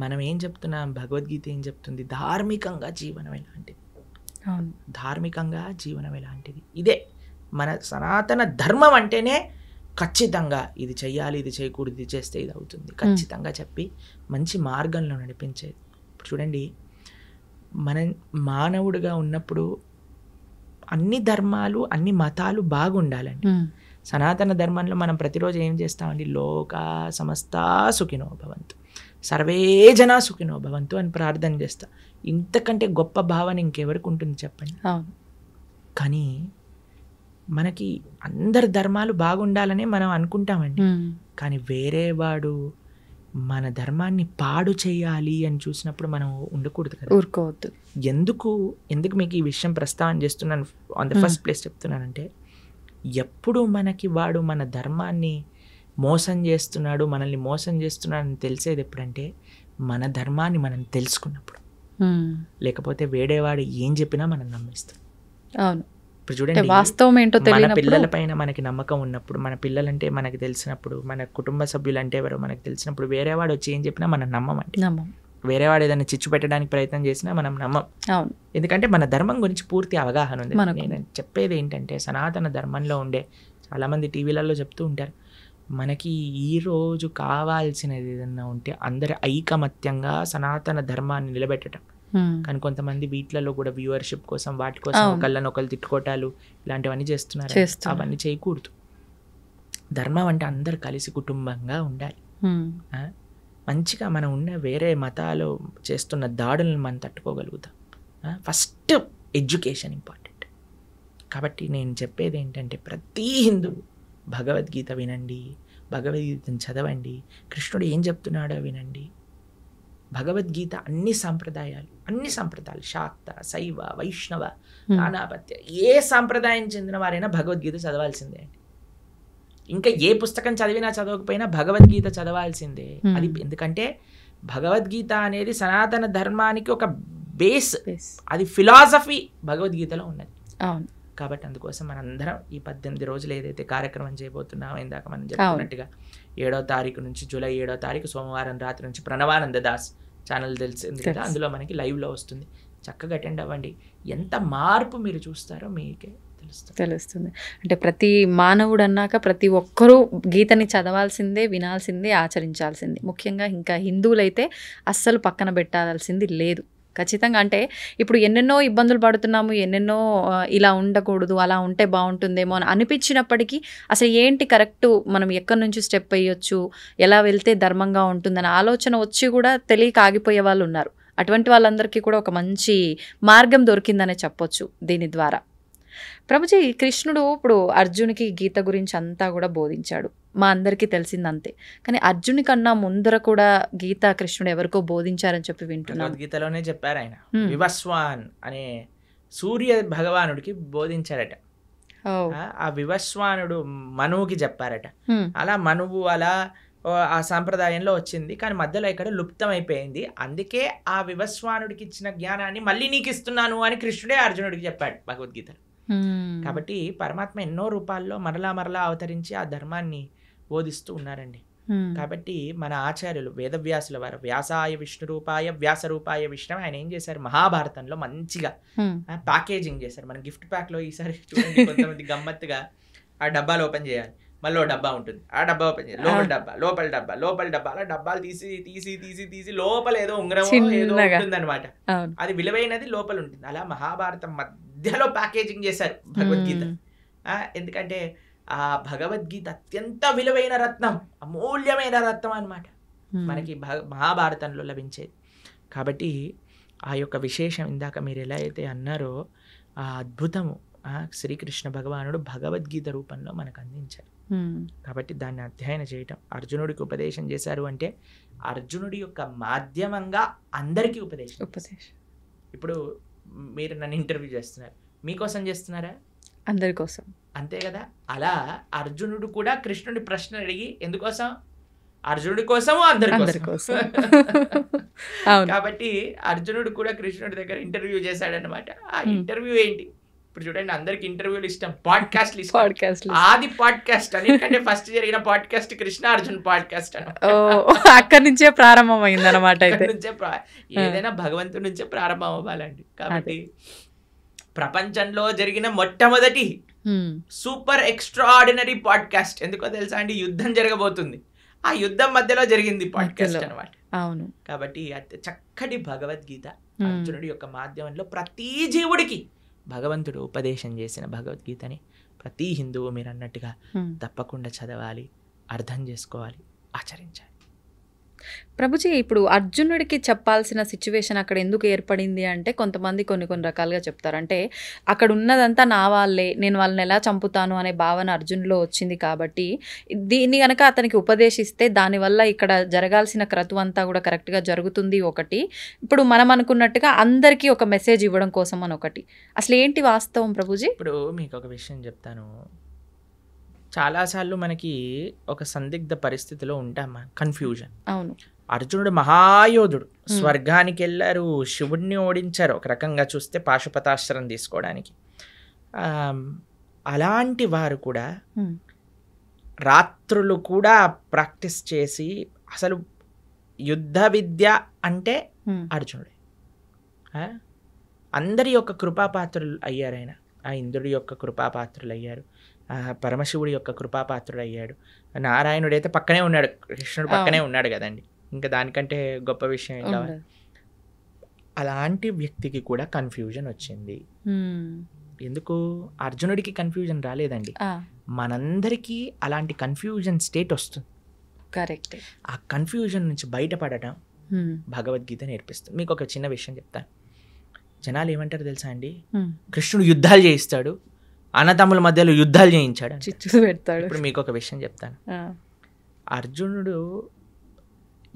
మనం ఏం చెప్తున్నాం, భగవద్గీత ఏం చెప్తుంది, ధార్మికంగా జీవనం ఎలాంటిది, ఇదే మన సనాతన ధర్మం అంటేనే ఖచ్చితంగా ఇది చెయ్యాలి, ఇది చేయకూడదు, ఇది చేస్తే ఇది అవుతుంది ఖచ్చితంగా చెప్పి మంచి మార్గంలో నడిపించేది. ఇప్పుడు చూడండి, మనం మానవుడిగా ఉన్నప్పుడు అన్ని ధర్మాలు, అన్ని మతాలు బాగుండాలండి. సనాతన ధర్మంలో మనం ప్రతిరోజు ఏం చేస్తామండి, లోకా సమస్తా సుఖినో భవంతు, సర్వే జనా సుఖినో భవంతు అని ప్రార్థన చేస్తా. ఇంతకంటే గొప్ప భావన ఇంకెవరికి ఉంటుంది చెప్పండి? కానీ మనకి అందరి ధర్మాలు బాగుండాలని మనం అనుకుంటామండి, కానీ వేరే వాడు మన ధర్మాన్ని పాడు చేయాలి అని చూసినప్పుడు మనం ఉండకూడదు కదా, ఊరుకోవద్దు. ఎందుకు మీకు ఈ విషయం ప్రస్తావన చేస్తున్నాను, ఆన్ ద ఫస్ట్ ప్లేస్ చెప్తున్నానంటే, ఎప్పుడు మనకి వాడు మన ధర్మాన్ని మోసం చేస్తున్నాడు, మనల్ని మోసం చేస్తున్నాడు అని తెలిసేది ఎప్పుడంటే, మన ధర్మాన్ని మనం తెలుసుకున్నప్పుడు. లేకపోతే వేడేవాడు ఏం చెప్పినా మనం నమ్మేస్తాం. అవును, ఇప్పుడు చూడండి, వాస్తవం ఏంటో మన పిల్లల పైన మనకి నమ్మకం ఉన్నప్పుడు, మన పిల్లలంటే మనకి తెలిసినప్పుడు, మన కుటుంబ సభ్యులు అంటే ఎవరో మనకు తెలిసినప్పుడు, వేరేవాడు వచ్చి ఏం చెప్పినా మనం నమ్మమండి. వేరేవాడు ఏదైనా చిచ్చు పెట్టడానికి ప్రయత్నం చేసినా మనం నమ్మం. ఎందుకంటే మన ధర్మం గురించి పూర్తి అవగాహన ఉంది. నేను చెప్పేది ఏంటంటే, సనాతన ధర్మంలో ఉండే చాలామంది టీవీలలో చెప్తూ ఉంటారు, మనకి ఈరోజు కావాల్సినది ఏదన్నా ఉంటే అందరి ఐకమత్యంగా సనాతన ధర్మాన్ని నిలబెట్టడం, కానీ కొంతమంది వీటిలలో కూడా వ్యూవర్షిప్ కోసం వాటి కోసం ఒకళ్ళనొకళ్ళు తిట్టుకోవటాలు ఇలాంటివన్నీ చేస్తున్నారు. అవన్నీ చేయకూడదు. ధర్మం అంటే అందరు కలిసి కుటుంబంగా ఉండాలి. మంచిగా మనం ఉన్న వేరే మతాలు చేస్తున్న దాడులను మనం తట్టుకోగలుగుతాం. First education important. కాబట్టి నేను చెప్పేది ఏంటంటే ప్రతి హిందువు భగవద్గీత వినండి, భగవద్గీతను చదవండి, కృష్ణుడు ఏం చెప్తున్నాడో వినండి. భగవద్గీత అన్ని సంప్రదాయాలు శాక్త, శైవ, వైష్ణవ, నానాపత్య ఏ సాంప్రదాయం చెందిన వారైనా భగవద్గీత చదవాల్సిందే అండి. ఇంకా ఏ పుస్తకం చదివినా చదవకపోయినా భగవద్గీత చదవాల్సిందే. అది ఎందుకంటే భగవద్గీత అనేది సనాతన ధర్మానికి ఒక బేస్, అది ఫిలాసఫీ భగవద్గీతలో ఉన్నది. కాబట్టి అందుకోసం మనందరం ఈ 18 రోజులు ఏదైతే కార్యక్రమం చేయబోతున్నామో, ఇందాక మనం చెప్పుకున్నట్టుగా 7వ తారీఖు నుంచి జూలై 7వ తారీఖు సోమవారం రాత్రి నుంచి ప్రణవానంద దాస్ ఛానల్ తెలిసింది కదా, అందులో మనకి లైవ్లో వస్తుంది. చక్కగా అటెండ్ అవ్వండి. ఎంత మార్పు మీరు చూస్తారో మీకే తెలుస్తుంది. అంటే ప్రతి మానవుడు అన్నాక ప్రతి ఒక్కరూ గీతని చదవాల్సిందే, వినాల్సిందే, ఆచరించాల్సిందే. ముఖ్యంగా ఇంకా హిందువులైతే అస్సలు పక్కన పెట్టాల్సింది లేదు. ఖచ్చితంగా. అంటే ఇప్పుడు ఎన్నెన్నో ఇబ్బందులు పడుతున్నాము, ఎన్నెన్నో ఇలా ఉండకూడదు, అలా ఉంటే బాగుంటుందేమో అని అనిపించినప్పటికీ అసలు ఏంటి కరెక్ట్, మనం ఎక్కడి నుంచి స్టెప్ వేయొచ్చు, ఎలా వెళ్తే ధర్మంగా ఉంటుందని ఆలోచన వచ్చి కూడా తెలియక ఆగిపోయే వాళ్ళు ఉన్నారు. అటువంటి వాళ్ళందరికీ కూడా ఒక మంచి మార్గం దొరికిందనే చెప్పొచ్చు దీని ద్వారా. ప్రభుజీ, కృష్ణుడు ఇప్పుడు అర్జునికి గీత గురించి అంతా కూడా బోధించాడు, మా అందరికీ తెలిసిందంతే. కానీ అర్జుని కన్నా ముందర కూడా గీత కృష్ణుడు ఎవరికో బోధించారని చెప్పి వింటున్నాను. గీతలోనే చెప్పారు ఆయన. వివస్వాన్ అనే సూర్య భగవానుడికి బోధించారట. ఆ వివస్వానుడు మనువుకి చెప్పారట. అలా మనువు అలా ఆ సాంప్రదాయంలో వచ్చింది, కానీ మధ్యలో ఇక్కడ లుప్తం అయిపోయింది. అందుకే ఆ వివస్వానుడికి ఇచ్చిన జ్ఞానాన్ని మళ్ళీ నీకు ఇస్తున్నాను అని కృష్ణుడే అర్జునుడికి చెప్పాడు భగవద్గీతలో. కాబట్టి పరమాత్మ ఎన్నో రూపాల్లో మరలా అవతరించి ఆ ధర్మాన్ని బోధిస్తూ ఉన్నారండి. కాబట్టి మన ఆచార్యులు వేదవ్యాసుల వారు వ్యాసాయ విష్ణు రూపాయ వ్యాస రూపాయ విష్ణు, ఆయన ఏం చేశారు, మహాభారతంలో మంచిగా ప్యాకేజింగ్ చేశారు. మన గిఫ్ట్ ప్యాక్ లో ఈసారి చూడండి, కొంతమంది గమ్మత్తుగా ఆ డబ్బాలు ఓపెన్ చేయాలి, మళ్ళీ డబ్బా ఉంటుంది, ఆ డబ్బా ఓపెన్ చేయాలి, లోపల డబ్బా అలా డబ్బాలు తీసి లోపల ఏదో ఉంగరం ఏదో ఉంటుంది అనమాట. అది విలువైనది లోపల ఉంటుంది. అలా మహాభారతం మధ్యలో ప్యాకేజింగ్ చేశారు భగవద్గీత. ఎందుకంటే ఆ భగవద్గీత అత్యంత విలువైన రత్నం, అమూల్యమైన రత్నం అనమాట మనకి మహాభారతంలో లభించేది. కాబట్టి ఆ యొక్క విశేషం ఇందాక మీరు ఎలా అయితే అన్నారో ఆ అద్భుతము శ్రీకృష్ణ భగవానుడు భగవద్గీత రూపంలో మనకు అందించారు. కాబట్టి దాన్ని అధ్యయనం చేయటం, అర్జునుడికి ఉపదేశం చేశారు అంటే అర్జునుడి యొక్క మాధ్యమంగా అందరికీ ఉపదేశం. ఇప్పుడు మీరు నన్ను ఇంటర్వ్యూ చేస్తున్నారు, మీకోసం చేస్తున్నారా? అందరి కోసం, అంతే కదా. అలా అర్జునుడు కూడా కృష్ణుడి ప్రశ్న అడిగి ఎందుకోసం? అర్జునుడి కోసము, అందరి కోసం. కాబట్టి అర్జునుడు కూడా కృష్ణుడి దగ్గర ఇంటర్వ్యూ చేశాడనమాట. ఆ ఇంటర్వ్యూ ఏంటి? ఇప్పుడు చూడండి, అందరికి ఇంటర్వ్యూలు ఇష్టం, పాడ్కాస్ట్లు ఇష్టం. ఆది పాడ్కాస్ట్ అన్నిటికంటే ఫస్ట్ జరిగిన పాడ్కాస్ట్ కృష్ణ అర్జున్ పాడ్కాస్ట్ అని అక్కడి నుంచే ప్రారంభం అయింది అనమాట. ఏదైనా భగవంతుడి నుంచే ప్రారంభం అవ్వాలండి. కాబట్టి ప్రపంచంలో జరిగిన మొట్టమొదటి సూపర్ ఎక్స్ట్రాఆర్డినరీ పాడ్కాస్ట్ ఎందుకో తెలుసా అండి? యుద్ధం జరగబోతుంది, ఆ యుద్ధం మధ్యలో జరిగింది పాడ్కాస్ట్ అనమాట. అవును. కాబట్టి చక్కటి భగవద్గీత అర్జునుడి యొక్క మాధ్యమంలో ప్రతి జీవుడికి భగవంతుడు ఉపదేశం చేసిన భగవద్గీతని ప్రతి హిందువు మీరు అన్నట్టుగా తప్పకుండా చదవాలి, అర్థం చేసుకోవాలి, ఆచరించాలి. ప్రభుజీ, ఇప్పుడు అర్జునుడికి చెప్పాల్సిన సిచ్యువేషన్ అక్కడ ఎందుకు ఏర్పడింది అంటే కొంతమంది కొన్ని రకాలుగా చెప్తారు. అంటే అక్కడ ఉన్నదంతా నా వాళ్ళే, నేను వాళ్ళని ఎలా చంపుతాను అనే భావన అర్జునులో వచ్చింది. కాబట్టి దీన్ని కనుక అతనికి ఉపదేశిస్తే దానివల్ల ఇక్కడ జరగాల్సిన క్రతువు అంతా కూడా కరెక్ట్గా జరుగుతుంది ఒకటి. ఇప్పుడు మనం అనుకున్నట్టుగా అందరికీ ఒక మెసేజ్ ఇవ్వడం కోసం అని ఒకటి. అసలు ఏంటి వాస్తవం ప్రభుజీ? ఇప్పుడు మీకు ఒక విషయం చెప్తాను. చాలాసార్లు మనకి ఒక సందిగ్ధ పరిస్థితిలో ఉంటాం, కన్ఫ్యూజన్. అవును. అర్జునుడు మహాయోధుడు, స్వర్గానికి వెళ్ళారు, శివుడిని ఓడించారు ఒక రకంగా చూస్తే పాశుపతాస్త్రం తీసుకోవడానికి. అలాంటి వారు కూడా రాత్రులు కూడా ప్రాక్టీస్ చేసి, అసలు యుద్ధ విద్య అంటే అర్జునుడే. అందరి యొక్క కృపాపాత్రులు అయ్యారు ఆయన. ఆ ఇంద్రుడి యొక్క కృపాపాత్రులు అయ్యారు, పరమశివుడి యొక్క కృపాపాత్రుడు అయ్యాడు. నారాయణుడు అయితే పక్కనే ఉన్నాడు, కృష్ణుడు పక్కనే ఉన్నాడు కదండి. ఇంకా దానికంటే గొప్ప విషయం ఏం కావాలి. అలాంటి వ్యక్తికి కూడా కన్ఫ్యూజన్ వచ్చింది. ఎందుకు అర్జునుడికి కన్ఫ్యూజన్ రాలేదండి, మనందరికీ అలాంటి కన్ఫ్యూజన్ స్టేట్ వస్తుంది. కరెక్ట్. ఆ కన్ఫ్యూజన్ నుంచి బయటపడటం భగవద్గీత నేర్పిస్తుంది. మీకు ఒక చిన్న విషయం చెప్తాను. జనాలు ఏమంటారు తెలుసా అండి, కృష్ణుడు యుద్ధాలు చేయిస్తాడు, అన్నతమ్ముల మధ్యలో యుద్ధాలు చేయించాడు, చిచ్చు పెడతాడు. ఇప్పుడు మీకు ఒక విషయం చెప్తాను. అర్జునుడు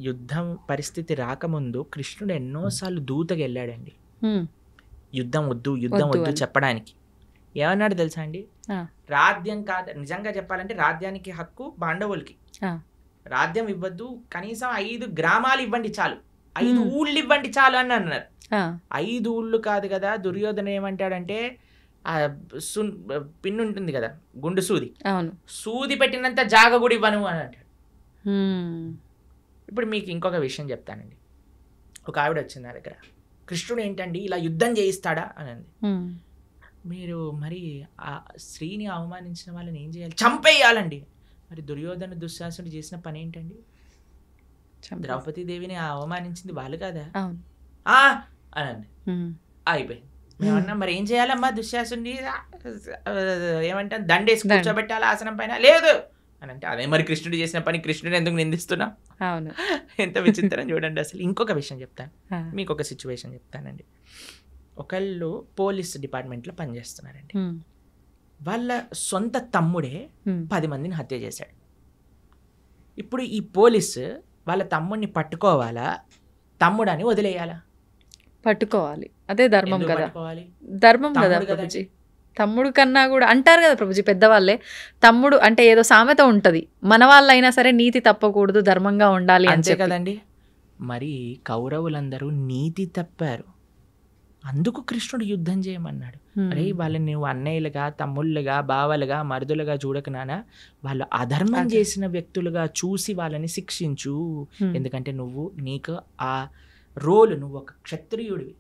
యుద్ధం పరిస్థితి రాకముందు కృష్ణుడు ఎన్నోసార్లు దూతగా వెళ్ళాడండి, యుద్ధం వద్దు యుద్ధం వద్దు చెప్పడానికి. ఏమన్నాడు తెలుసా అండి, రాజ్యం కాదు, నిజంగా చెప్పాలంటే రాజ్యానికి హక్కు పాండవులకి, రాజ్యం ఇవ్వద్దు, కనీసం 5 గ్రామాలు ఇవ్వండి చాలు, 5 ఊళ్ళు ఇవ్వండి చాలు అని అన్నారు. 5 ఊళ్ళు కాదు కదా, దుర్యోధన ఏమంటాడంటే ఆ పిన్ ఉంటుంది కదా గుండు సూది, సూది పెట్టినంత జాగ కూడా ఇవ్వను అని అంటాడు. ఇప్పుడు మీకు ఇంకొక విషయం చెప్తానండి. ఒక ఆవిడ వచ్చింది నా దగ్గర, కృష్ణుడు ఏంటండి ఇలా యుద్ధం చేయిస్తాడా అని అంది. మీరు మరి ఆ స్త్రీని అవమానించిన వాళ్ళని ఏం చేయాలి, చంపేయాలండి. మరి దుర్యోధన దుశ్శాసనుడు చేసిన పని ఏంటండి, ద్రౌపదీదేవిని అవమానించింది వాళ్ళు కదా అని అండి. అయిపోయింది. మేమన్నా మరి ఏం చేయాలమ్మా, దుశ్శాసుని ఏమంటాను దండేసి కూర్చోబెట్టాలి ఆసనం పైన, లేదు అని అంటే అదే మరి కృష్ణుడు చేసిన పని, కృష్ణుడు ఎందుకు నిందిస్తున్నాం? అవును, ఎంత విచిత్రం చూడండి అసలు. ఇంకొక విషయం చెప్తాను మీకు, ఒక సిచ్యువేషన్ చెప్తానండి. ఒకళ్ళు పోలీస్ డిపార్ట్మెంట్లో పనిచేస్తున్నారండి, వాళ్ళ సొంత తమ్ముడే 10 మందిని హత్య చేశాడు. ఇప్పుడు ఈ పోలీసు వాళ్ళ తమ్ముడిని పట్టుకోవాలా, తమ్ముడని వదిలేయాలా? పట్టుకోవాలి, అదే ధర్మం కదా, ధర్మం కదా ప్రభుజీ. తమ్ముడు కన్నా కూడా అంటారు కదా ప్రభుజీ పెద్దవాళ్ళే, తమ్ముడు అంటే ఏదో సామెత ఉంటది, మన వాళ్ళైనా సరే నీతి తప్పకూడదు, ధర్మంగా ఉండాలి అంతే కదండి. మరి కౌరవులందరూ నీతి తప్పారు, అందుకు కృష్ణుడు యుద్ధం చేయమన్నాడు. అరే వాళ్ళని నువ్వు అన్నయ్యలుగా, తమ్ముళ్ళుగా, బావలుగా, మరుదులుగా చూడకనానా, వాళ్ళు అధర్మం చేసిన వ్యక్తులుగా చూసి వాళ్ళని శిక్షించు. ఎందుకంటే నీకు ఆ రోలు, నువ్వు ఒక క్షత్రియుడివి,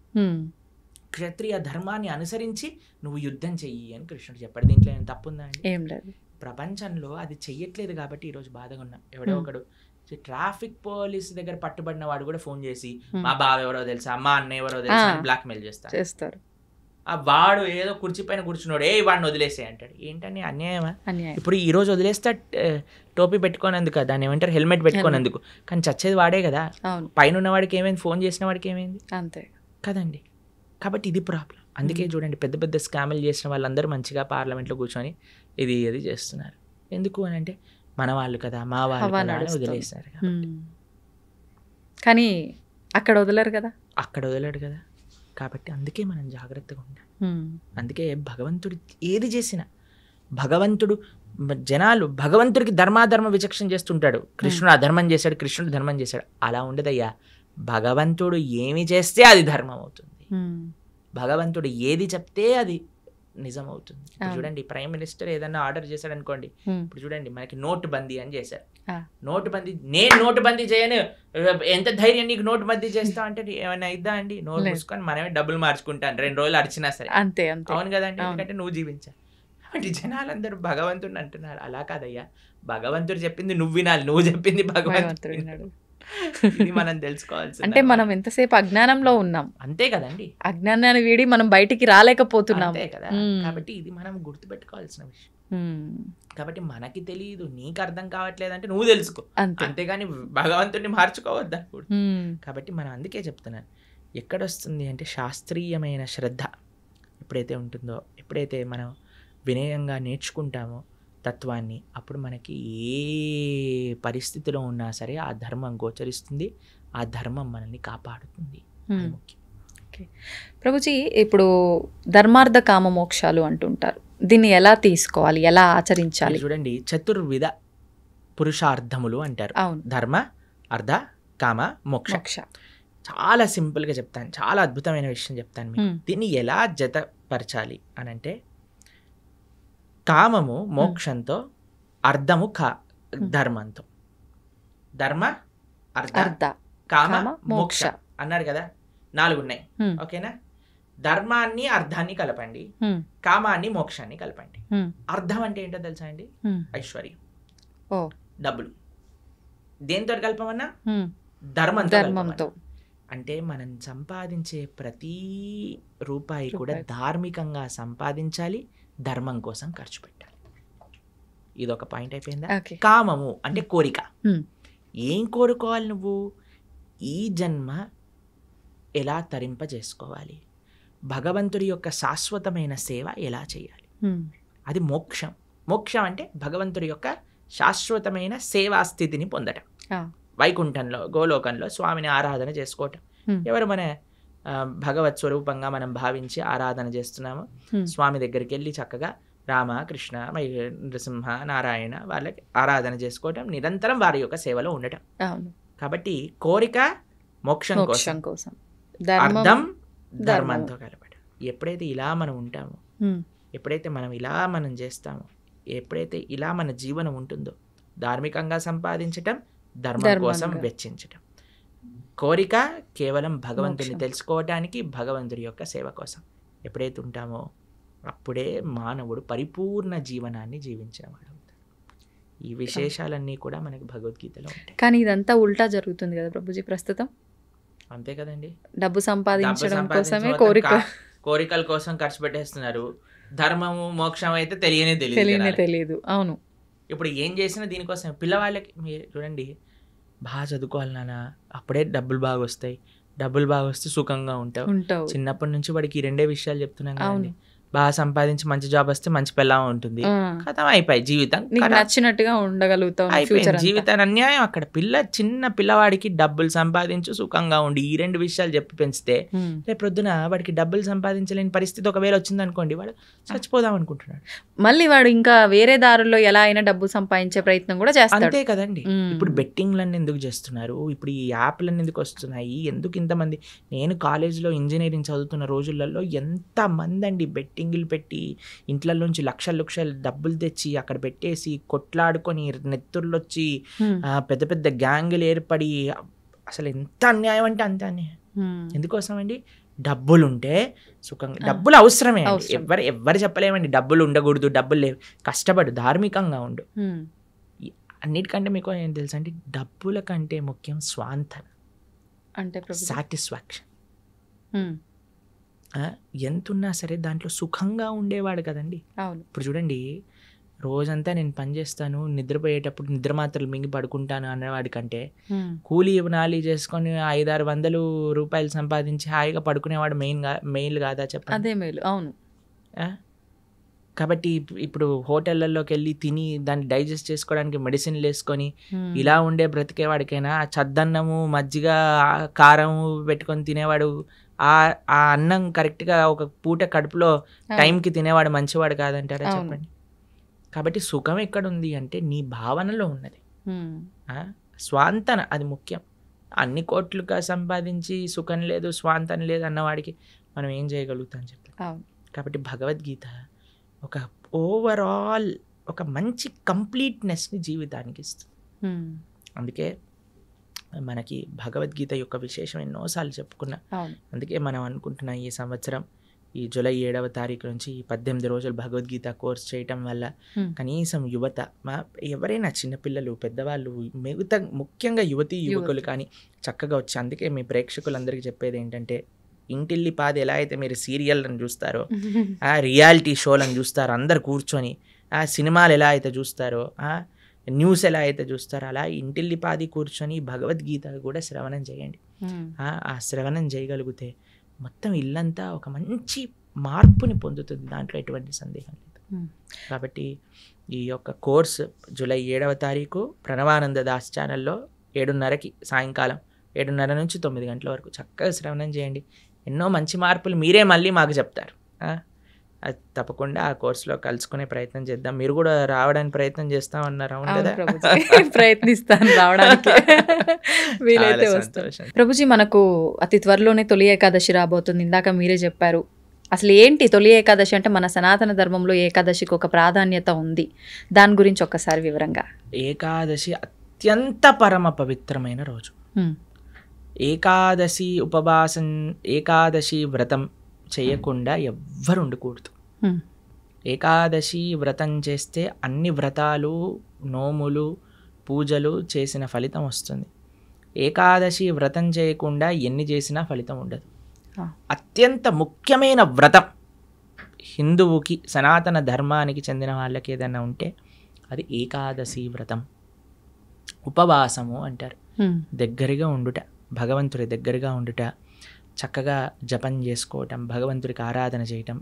క్షత్రియ ధర్మాన్ని అనుసరించి నువ్వు యుద్ధం చెయ్యి అని కృష్ణుడు చెప్పాడు. దీంట్లో ఏం తప్పుందా అండి? ఏం లేదు. ప్రపంచంలో అది చెయ్యట్లేదు కాబట్టి ఈరోజు బాధగా ఉన్నాం. ఎవడో ఒకడు ట్రాఫిక్ పోలీస్ దగ్గర పట్టుబడిన వాడు కూడా ఫోన్ చేసి మా బావ ఎవరో తెలుసా, మా అన్న ఎవరో తెలుసా అని బ్లాక్ మెయిల్ చేస్తారు. ఆ వాడు ఏదో కుర్చీ పైన కూర్చున్నాడు, వాడిని వదిలేసే అంటాడు. ఏంటని అన్యాయమా? ఇప్పుడు ఈ రోజు వదిలేస్తా టోపీ పెట్టుకోనందుకు, దాన్ని ఏమంటారు హెల్మెట్ పెట్టుకోనందుకు, కానీ చచ్చేది వాడే కదా. పైన ఉన్న వాడికి ఏమైంది, ఫోన్ చేసిన వాడికి ఏమైంది, అంతే కదండి. కాబట్టి ఇది ప్రాబ్లం. అందుకే చూడండి పెద్ద పెద్ద స్కామ్లు చేసిన వాళ్ళందరూ మంచిగా పార్లమెంట్లో కూర్చొని ఇది చేస్తున్నారు. ఎందుకు అని అంటే మన వాళ్ళు కదా, మా వాళ్ళు వదిలేస్తారు. కానీ అక్కడ వదలరు కదా. కాబట్టి అందుకే మనం జాగ్రత్తగా ఉండాలి. అందుకే భగవంతుడు ఏది చేసినా, జనాలు భగవంతుడికి ధర్మాధర్మ విచక్షణ చేస్తుంటాడు. కృష్ణుడు అధర్మం చేశాడు, కృష్ణుడు ధర్మం చేశాడు, అలా ఉండదయ్యా. భగవంతుడు ఏమి చేస్తే అది ధర్మం అవుతుంది, భగవంతుడు ఏది చెప్తే అది నిజం అవుతుంది. చూడండి ప్రైమ్ మినిస్టర్ ఏదన్నా ఆర్డర్ చేశాడు అనుకోండి, ఇప్పుడు చూడండి మనకి నోటు బందీ అని చేశారు. నోటు బందీ, నేను నోటు బందీ చేయను, ఎంత ధైర్యం నీకు నోటు బందీ చేస్తావు అంటే ఏమైనా ఇద్దా అండి? నోటు మూసుకొని మనమే డబ్బులు మార్చుకుంటాను 2 రోజులు అడిచినా సరే, అంతే అవును కదండి, ఎందుకంటే నువ్వు జీవించాలి. కాబట్టి జనాలందరూ భగవంతుడిని అంటున్నారు, అలా కాదయ్యా, భగవంతుడు చెప్పింది నువ్వు వినాలి, నువ్వు చెప్పింది భగవంతుడు వినాడు. ఇది మనం తెలుసుకోవాల్సి. అంటే మనం ఎంతసేపు అజ్ఞానంలో ఉన్నాం, అంతే కదండి, అజ్ఞానాన్ని వీడి మనం బయటికి రాలేకపోతున్నాం, అంతే కదా. కాబట్టి ఇది మనం గుర్తుపెట్టుకోవాల్సిన విషయం. కాబట్టి మనకి తెలియదు, నీకు అర్థం కావట్లేదంటే నువ్వు తెలుసుకో, అంతేగాని భగవంతుడిని మార్చుకోవద్దు అనుకోడు. కాబట్టి మనం అందుకే చెప్తున్నాను, ఎక్కడొస్తుంది అంటే శాస్త్రీయమైన శ్రద్ధ ఎప్పుడైతే ఉంటుందో, ఎప్పుడైతే మనం వినయంగా నేర్చుకుంటామో తత్వాన్ని, అప్పుడు మనకి ఏ పరిస్థితిలో ఉన్నా సరే ఆ ధర్మం గోచరిస్తుంది, ఆ ధర్మం మనల్ని కాపాడుతుంది. ముఖ్యం. ప్రభుజీ, ఇప్పుడు ధర్మార్థ కామ మోక్షాలు అంటుంటారు, దీన్ని ఎలా తీసుకోవాలి, ఎలా ఆచరించాలి? చూడండి, చతుర్విధ పురుషార్థములు అంటారు. ధర్మ, అర్థ, కామ, మోక్ష. చాలా సింపుల్గా చెప్తాను, చాలా అద్భుతమైన విషయం చెప్తాను మీకు. దీన్ని ఎలా జతపరచాలి అని అంటే, కామము మోక్షంతో, అర్థము ధర్మంతో. ధర్మ, అర్థ, కామ, మోక్ష అన్నారు కదా, 4 ఉన్నాయి. ఓకేనా? ధర్మాన్ని అర్థాన్ని కలపండి, కామాన్ని మోక్షాన్ని కలపండి. అర్థం అంటే ఏంటో తెలుసా అండి? ఐశ్వర్యం, డబ్బులు. దేంతో కలపమన్నా? ధర్మంతో. అంటే మనం సంపాదించే ప్రతి రూపాయి కూడా ధార్మికంగా సంపాదించాలి, ధర్మం కోసం ఖర్చు పెట్టాలి. ఇదొక పాయింట్ అయిపోయిందా. కామము అంటే కోరిక. ఏం కోరుకోవాలి నువ్వు? ఈ జన్మ ఎలా తరింపజేసుకోవాలి, భగవంతుడి యొక్క శాశ్వతమైన సేవ ఎలా చేయాలి, అది మోక్షం. మోక్షం అంటే భగవంతుడి యొక్క శాశ్వతమైన సేవా స్థితిని పొందటం. వైకుంఠంలో గోలోకంలో స్వామిని ఆరాధన చేసుకోవటం. ఎవరు మన భగవత్ స్వరూపంగా మనం భావించి ఆరాధన చేస్తున్నామో స్వామి దగ్గరికి వెళ్ళి చక్కగా రామ, కృష్ణ, నరసింహ, నారాయణ వాళ్ళకి ఆరాధన చేసుకోవటం, నిరంతరం వారి యొక్క సేవలో ఉండటం. కాబట్టి కోరిక మోక్షం కోసం, అర్థం ధర్మంతో కలపడం. ఎప్పుడైతే ఇలా మనం ఉంటామో, ఎప్పుడైతే మనం ఇలా మనం చేస్తామో, ఎప్పుడైతే ఇలా మన జీవనం ఉంటుందో, ధార్మికంగా సంపాదించటం, ధర్మం కోసం వెచ్చించటం. కోరిక కేవలం భగవంతుని తెలుసుకోవటానికి, భగవంతుడి యొక్క సేవ కోసం ఎప్పుడైతే ఉంటామో అప్పుడే మానవుడు పరిపూర్ణ జీవనాన్ని జీవించిన వాడు అవుతాడు. ఈ విశేషాలన్నీ కూడా మనకి భగవద్గీతలో ఉంటాయి. కానీ ఇదంతా ఉల్టా జరుగుతుంది కదా ప్రభుజీ ప్రస్తుతం. అంతే కదండి, డబ్బు సంపాదించడం కోసమే కోరికల కోసం ఖర్చు పెట్టేస్తున్నారు. ధర్మము మోక్షం అయితే తెలియదు. అవును, ఇప్పుడు ఏం చేసినా దీనికోసం. పిల్లవాళ్ళకి మీరు చూడండి, బాగా చదువుకోవాలి నాన్న, అప్పుడే డబ్బులు బాగా వస్తాయి, డబ్బులు బాగా వస్తే సుఖంగా ఉంటావు. చిన్నప్పటి నుంచి వాడికి ఈ 2 విషయాలు చెప్తున్నాం కదండి. బాగా సంపాదించి మంచి జాబ్ వస్తే మంచి పిల్ల ఉంటుంది, కథం అయిపోయి జీవితం నచ్చినట్టుగా ఉండగలుగుతాం. జీవితాన్ని అన్యాయం అక్కడ. చిన్న పిల్లవాడికి డబ్బులు సంపాదించు సుఖంగా ఉండి ఈ 2 విషయాలు చెప్పి పెంచితే రేపు పొద్దున వాడికి డబ్బులు సంపాదించలేని పరిస్థితి ఒకవేళ వచ్చింది అనుకోండి, వాడు చచ్చిపోదాం అనుకుంటున్నాడు. మళ్ళీ వాడు ఇంకా వేరే దారుల్లో ఎలా అయినా డబ్బు సంపాదించే ప్రయత్నం కూడా చేస్తాడు. అంతే కదండి. ఇప్పుడు బెట్టింగ్లన్నీ ఎందుకు చేస్తున్నారు, ఇప్పుడు ఈ యాప్లన్నీ ఎందుకు వస్తున్నాయి, ఎందుకు ఇంతమంది? నేను కాలేజీలో ఇంజనీరింగ్ చదువుతున్న రోజులలో ఎంతమంది అండి బెట్టింగ్లు పెట్టి ఇంట్లోంచి లక్షల డబ్బులు తెచ్చి అక్కడ పెట్టేసి కొట్లాడుకొని నెత్తుర్లు వచ్చి పెద్ద పెద్ద గ్యాంగులు ఏర్పడి, అసలు ఎంత అన్యాయం అంటే అంత అన్యాయం. ఎందుకోసం అండి? డబ్బులు ఉంటే సుఖంగా, డబ్బులు అవసరమే, ఎవరు చెప్పలేమండి డబ్బులు ఉండకూడదు, డబ్బులు లేవు, కష్టపడు, ధార్మికంగా ఉండు. అన్నిటికంటే మీకు ఏం తెలుసు అంటే, డబ్బుల కంటే ముఖ్యం స్వాంతన అంటే సాటిస్ఫాక్షన్. ఎంతున్నా సరే దాంట్లో సుఖంగా ఉండేవాడు కదండి. ఇప్పుడు చూడండి, రోజంతా నేను పని చేస్తాను, నిద్రపోయేటప్పుడు నిద్ర మాత్రలు మింగి పడుకుంటాను అనేవాడి కంటే కూలీ నాలి చేసుకొని 500-600 రూపాయలు సంపాదించి హాయిగా పడుకునేవాడు మెయిల్ కాదా చెప్పండి? అదే మేలు. అవును. కాబట్టి ఇప్పుడు హోటళ్లలోకి వెళ్ళి తిని దాన్ని డైజెస్ట్ చేసుకోవడానికి మెడిసిన్లు వేసుకొని ఇలా ఉండే బ్రతికేవాడికైనా చద్దన్నము మజ్జిగ కారం పెట్టుకొని తినేవాడు, ఆ అన్నం కరెక్ట్గా ఒక పూట కడుపులో టైంకి తినేవాడు మంచివాడు కాదంటారా చెప్పండి? కాబట్టి సుఖం ఎక్కడుంది అంటే నీ భావనలో ఉన్నది. స్వాంతన అది ముఖ్యం. అన్ని కోట్లుగా సంపాదించి సుఖం లేదు, స్వాంతన లేదు అన్నవాడికి మనం ఏం చేయగలుగుతాం చెప్పి. కాబట్టి భగవద్గీత ఒక ఓవరాల్ ఒక మంచి కంప్లీట్నెస్ని జీవితానికి ఇస్తుంది. అందుకే మనకి భగవద్గీత యొక్క విశేషం ఎన్నోసార్లు చెప్పుకున్నా. అందుకే మనం అనుకుంటున్నాం ఈ సంవత్సరం ఈ జూలై 7వ తారీఖు నుంచి 18 రోజులు భగవద్గీత కోర్స్ చేయటం వల్ల కనీసం యువత, ఎవరైనా చిన్నపిల్లలు, పెద్దవాళ్ళు, మిగతా ముఖ్యంగా యువకులు కానీ చక్కగా వచ్చి, అందుకే మీ ప్రేక్షకులందరికీ చెప్పేది ఏంటంటే, ఇంటిల్లిపాది ఎలా అయితే మీరు సీరియల్లను చూస్తారో, ఆ రియాలిటీ షోలను చూస్తారో అందరు కూర్చొని, ఆ సినిమాలు ఎలా అయితే చూస్తారో, న్యూస్ ఎలా అయితే చూస్తారో, అలా ఇంటిల్లిపాది కూర్చొని భగవద్గీత కూడా శ్రవణం చేయండి. ఆ శ్రవణం చేయగలిగితే మొత్తం ఇల్లంతా ఒక మంచి మార్పుని పొందుతుంది, దాంట్లో ఎటువంటి సందేహం లేదు. కాబట్టి ఈ యొక్క కోర్స్ జూలై 7వ తారీఖు ప్రణవానంద దాస్ ఛానల్లో 7:30కి సాయంకాలం 7:30 నుంచి 9 గంటల వరకు చక్కగా శ్రవణం చేయండి. ఎన్నో మంచి మార్పులు మీరే మళ్ళీ మాకు చెప్తారు. అది తప్పకుండా ఆ కోర్సులో కలుసుకునే ప్రయత్నం చేద్దాం. మీరు కూడా రావడానికి ప్రయత్నం చేస్తామన్నారు, అవును కదా? ప్రయత్నిస్తాను రావడానికి, వీలైతే వస్తాను. ప్రభుజీ, మనకు అతి త్వరలోనే తొలి ఏకాదశి రాబోతుంది. ఇందాక మీరే చెప్పారు. అసలు ఏంటి తొలి ఏకాదశి అంటే? మన సనాతన ధర్మంలో ఏకాదశికి ఒక ప్రాధాన్యత ఉంది, దాని గురించి ఒక్కసారి వివరంగా. ఏకాదశి అత్యంత పరమ పవిత్రమైన రోజు. ఏకాదశి ఉపవాసం, ఏకాదశి వ్రతం చేయకుండా ఎవ్వరు ఉండకూడదు. ఏకాదశి వ్రతం చేస్తే అన్ని వ్రతాలు, నోములు, పూజలు చేసిన ఫలితం వస్తుంది. ఏకాదశి వ్రతం చేయకుండా ఎన్ని చేసినా ఫలితం ఉండదు. అత్యంత ముఖ్యమైన వ్రతం హిందువుకి, సనాతన ధర్మానికి చెందిన వాళ్ళకి ఏదైనా ఉంటే అది ఏకాదశి వ్రతం. ఉపవాసము అంటారు. దగ్గరగా ఉండుట, భగవంతుడి దగ్గరగా ఉండుట, చక్కగా జపం చేసుకోవటం, భగవంతుడికి ఆరాధన చేయటం.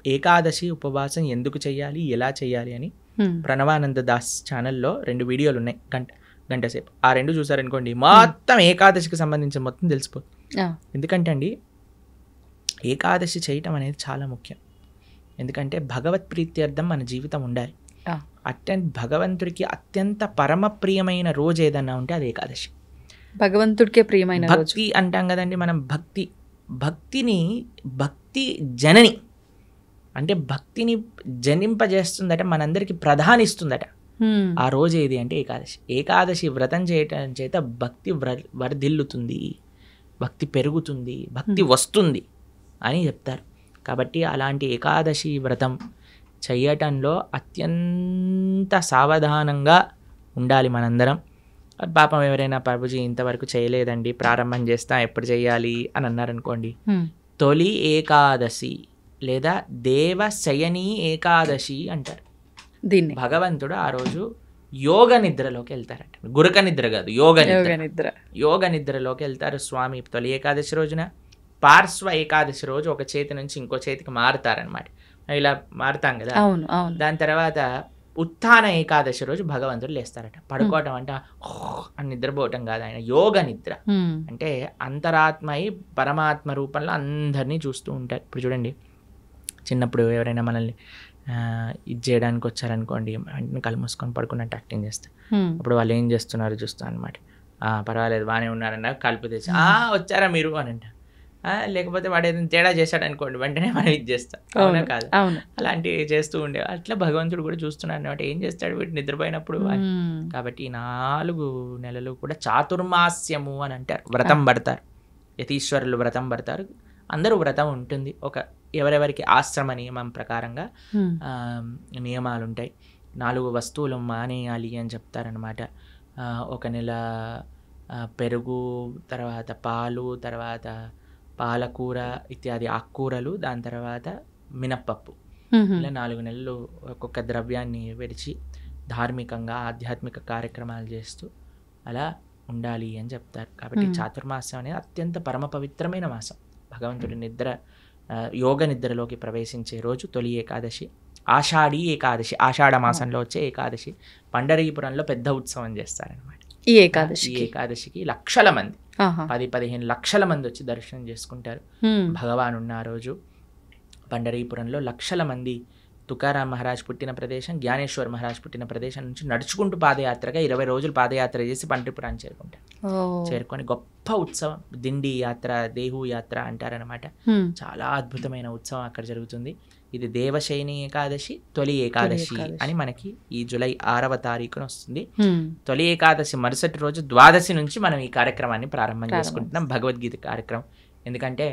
ఏకాదశి ఉపవాసం ఎందుకు చేయాలి, ఎలా చేయాలి అని ప్రణవానంద దాస్ ఛానల్లో 2 వీడియోలు ఉన్నాయి, గంట సేపు. ఆ 2 చూసారనుకోండి మొత్తం ఏకాదశికి సంబంధించిన మొత్తం తెలిసిపోతుంది. ఎందుకంటే అండి ఏకాదశి చేయటం అనేది చాలా ముఖ్యం. ఎందుకంటే భగవత్ ప్రీత్యర్థం మన జీవితం ఉండాలి. భగవంతుడికి అత్యంత పరమ ప్రియమైన రోజు ఏదన్నా ఉంటే అది ఏకాదశి. భగవంతుడికే ప్రియమైన భక్తి అంటాం కదండి మనం. భక్తి జనని అంటే భక్తిని జనింపజేస్తుందట, మనందరికి ప్రధానిస్తుందట. ఆ రోజు ఏది అంటే ఏకాదశి. ఏకాదశి వ్రతం చేయటం చేత భక్తి వర్ధిల్లుతుంది, భక్తి పెరుగుతుంది, భక్తి వస్తుంది అని చెప్తారు. కాబట్టి అలాంటి ఏకాదశి వ్రతం చేయటంలో అత్యంత సావధానంగా ఉండాలి మనందరం. పాపం ఎవరైనా ప్రభుజీ ఇంతవరకు చేయలేదండి, ప్రారంభం చేస్తా, ఎప్పుడు చేయాలి అని అన్నారనుకోండి, తొలి ఏకాదశి లేదా దేవశయని ఏకాదశి అంటారు దీన్ని. భగవంతుడు ఆ రోజు యోగ నిద్రలోకి వెళ్తారట. గురక నిద్ర కాదు, యోగ నిద్రలోకి వెళ్తారు స్వామి తొలి ఏకాదశి రోజున. పార్శ్వ ఏకాదశి రోజు ఒక చేతి నుంచి ఇంకో చేతికి మారుతారనమాట. ఇలా మారుతాం కదా. దాని తర్వాత ఉత్థాన ఏకాదశి రోజు భగవంతుడు లేస్తారట. పడుకోవటం అంటే అని నిద్రపోవటం కాదు, ఆయన యోగ నిద్ర అంటే అంతరాత్మయి పరమాత్మ రూపంలో అందరినీ చూస్తూ ఉంటారు. ఇప్పుడు చూడండి, చిన్నప్పుడు ఎవరైనా మనల్ని ఇది చేయడానికి వచ్చారనుకోండి, వెంటనే కళ్ళు మూసుకొని పడుకున్నట్టు యాక్టింగ్ చేస్తారు. అప్పుడు వాళ్ళు ఏం చేస్తున్నారు చూస్తాను అనమాట. పర్వాలేదు బాగానే ఉన్నారన్న, కలుపు తెచ్చి వచ్చారా మీరు అని అంట. లేకపోతే వాడు ఏదైనా తేడా చేశాడు అనుకోండి, వెంటనే మనం ఇది చేస్తాం. అవునా కాదు? అలాంటివి చేస్తూ ఉండే అట్లా భగవంతుడు కూడా చూస్తున్నాడు అనమాట. ఏం చేస్తాడు వీడు నిద్రపోయినప్పుడు. కాబట్టి 4 నెలలు కూడా చాతుర్మాస్యము అని అంటారు. వ్రతం పడతారు, యతీశ్వరులు వ్రతం పడతారు. అందరూ వ్రతం ఉంటుంది. ఎవరెవరికి ఆశ్రమ నియమం ప్రకారంగా నియమాలు ఉంటాయి. 4 వస్తువులు మానేయాలి అని చెప్తారనమాట. 1 నెల పెరుగు, తర్వాత పాలు, తర్వాత పాలకూర ఇత్యాది ఆకుకూరలు, దాని తర్వాత మినప్పప్పు. ఇలా 4 నెలలు ఒక్కొక్క ద్రవ్యాన్ని విడిచి ధార్మికంగా ఆధ్యాత్మిక కార్యక్రమాలు చేస్తూ అలా ఉండాలి అని చెప్తారు. కాబట్టి చాతుర్మాసం అనేది అత్యంత పరమ పవిత్రమైన మాసం. భగవంతుడి యోగ నిద్రలోకి ప్రవేశించే రోజు తొలి ఏకాదశి. ఆషాఢీ ఏకాదశి, ఆషాఢ మాసంలో వచ్చే ఏకాదశి. పండరీపురంలో పెద్ద ఉత్సవం చేస్తారనమాట. ఈ ఏకాదశికి లక్షల మంది, 10-15 లక్షల మంది వచ్చి దర్శనం చేసుకుంటారు. భగవాన్ ఉన్న రోజు పండరీపురంలో లక్షల మంది తుకారాం మహారాజ్ పుట్టిన ప్రదేశం, జ్ఞానేశ్వర్ మహారాజ్ పుట్టిన ప్రదేశం నుంచి నడుచుకుంటూ పాదయాత్రగా 20 రోజులు పాదయాత్ర చేసి పండరీపురాన్ని చేరుకుంటారు. చేరుకొని గొప్ప ఉత్సవం, దిండి యాత్ర, దేహు యాత్ర అంటారనమాట. చాలా అద్భుతమైన ఉత్సవం అక్కడ జరుగుతుంది. ఇది దేవశయని ఏకాదశి, తొలి ఏకాదశి అని మనకి ఈ జూలై 6వ తారీఖున వస్తుంది. తొలి ఏకాదశి మరుసటి రోజు ద్వాదశి నుంచి మనం ఈ కార్యక్రమాన్ని ప్రారంభం చేసుకుంటున్నాం, భగవద్గీత కార్యక్రమం. ఎందుకంటే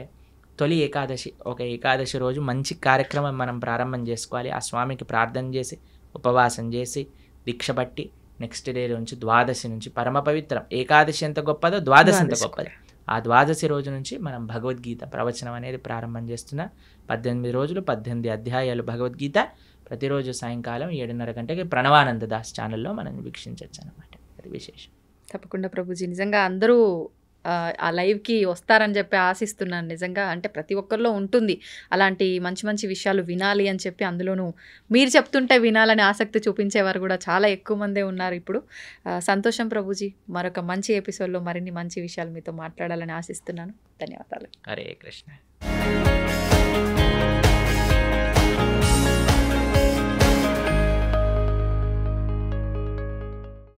తొలి ఏకాదశి, ఒక ఏకాదశి రోజు మంచి కార్యక్రమం మనం ప్రారంభం చేసుకోవాలి. ఆ స్వామికి ప్రార్థన చేసి ఉపవాసం చేసి దీక్ష పట్టి నెక్స్ట్ డే నుంచి ద్వాదశి నుంచి పరమ పవిత్రం. ఏకాదశి ఎంత గొప్పదో ద్వాదశి ఎంత గొప్పదో. ఆ ద్వాదశి రోజు నుంచి మనం భగవద్గీత ప్రవచనం అనేది ప్రారంభం చేస్తున్నా. 18 రోజులు 18 అధ్యాయాలు భగవద్గీత ప్రతిరోజు సాయంకాలం 7:30 గంటకి ప్రణవానంద దాస్ ఛానల్లో మనం వీక్షించవచ్చు అనమాట. అది విశేషం. తప్పకుండా ప్రభుజీ, నిజంగా అందరూ ఆ లైవ్కి వస్తారని చెప్పి ఆశిస్తున్నాను. నిజంగా అంటే ప్రతి ఒక్కరిలో ఉంటుంది అలాంటి మంచి మంచి విషయాలు వినాలి అని చెప్పి. అందులోనూ మీరు చెప్తుంటే వినాలని ఆసక్తి చూపించేవారు కూడా చాలా ఎక్కువ మందే ఉన్నారు ఇప్పుడు. సంతోషం ప్రభుజీ, మరొక మంచి ఎపిసోడ్లో మరిన్ని మంచి విషయాలు మీతో మాట్లాడాలని ఆశిస్తున్నాను. ధన్యవాదాలు. హరే కృష్ణ.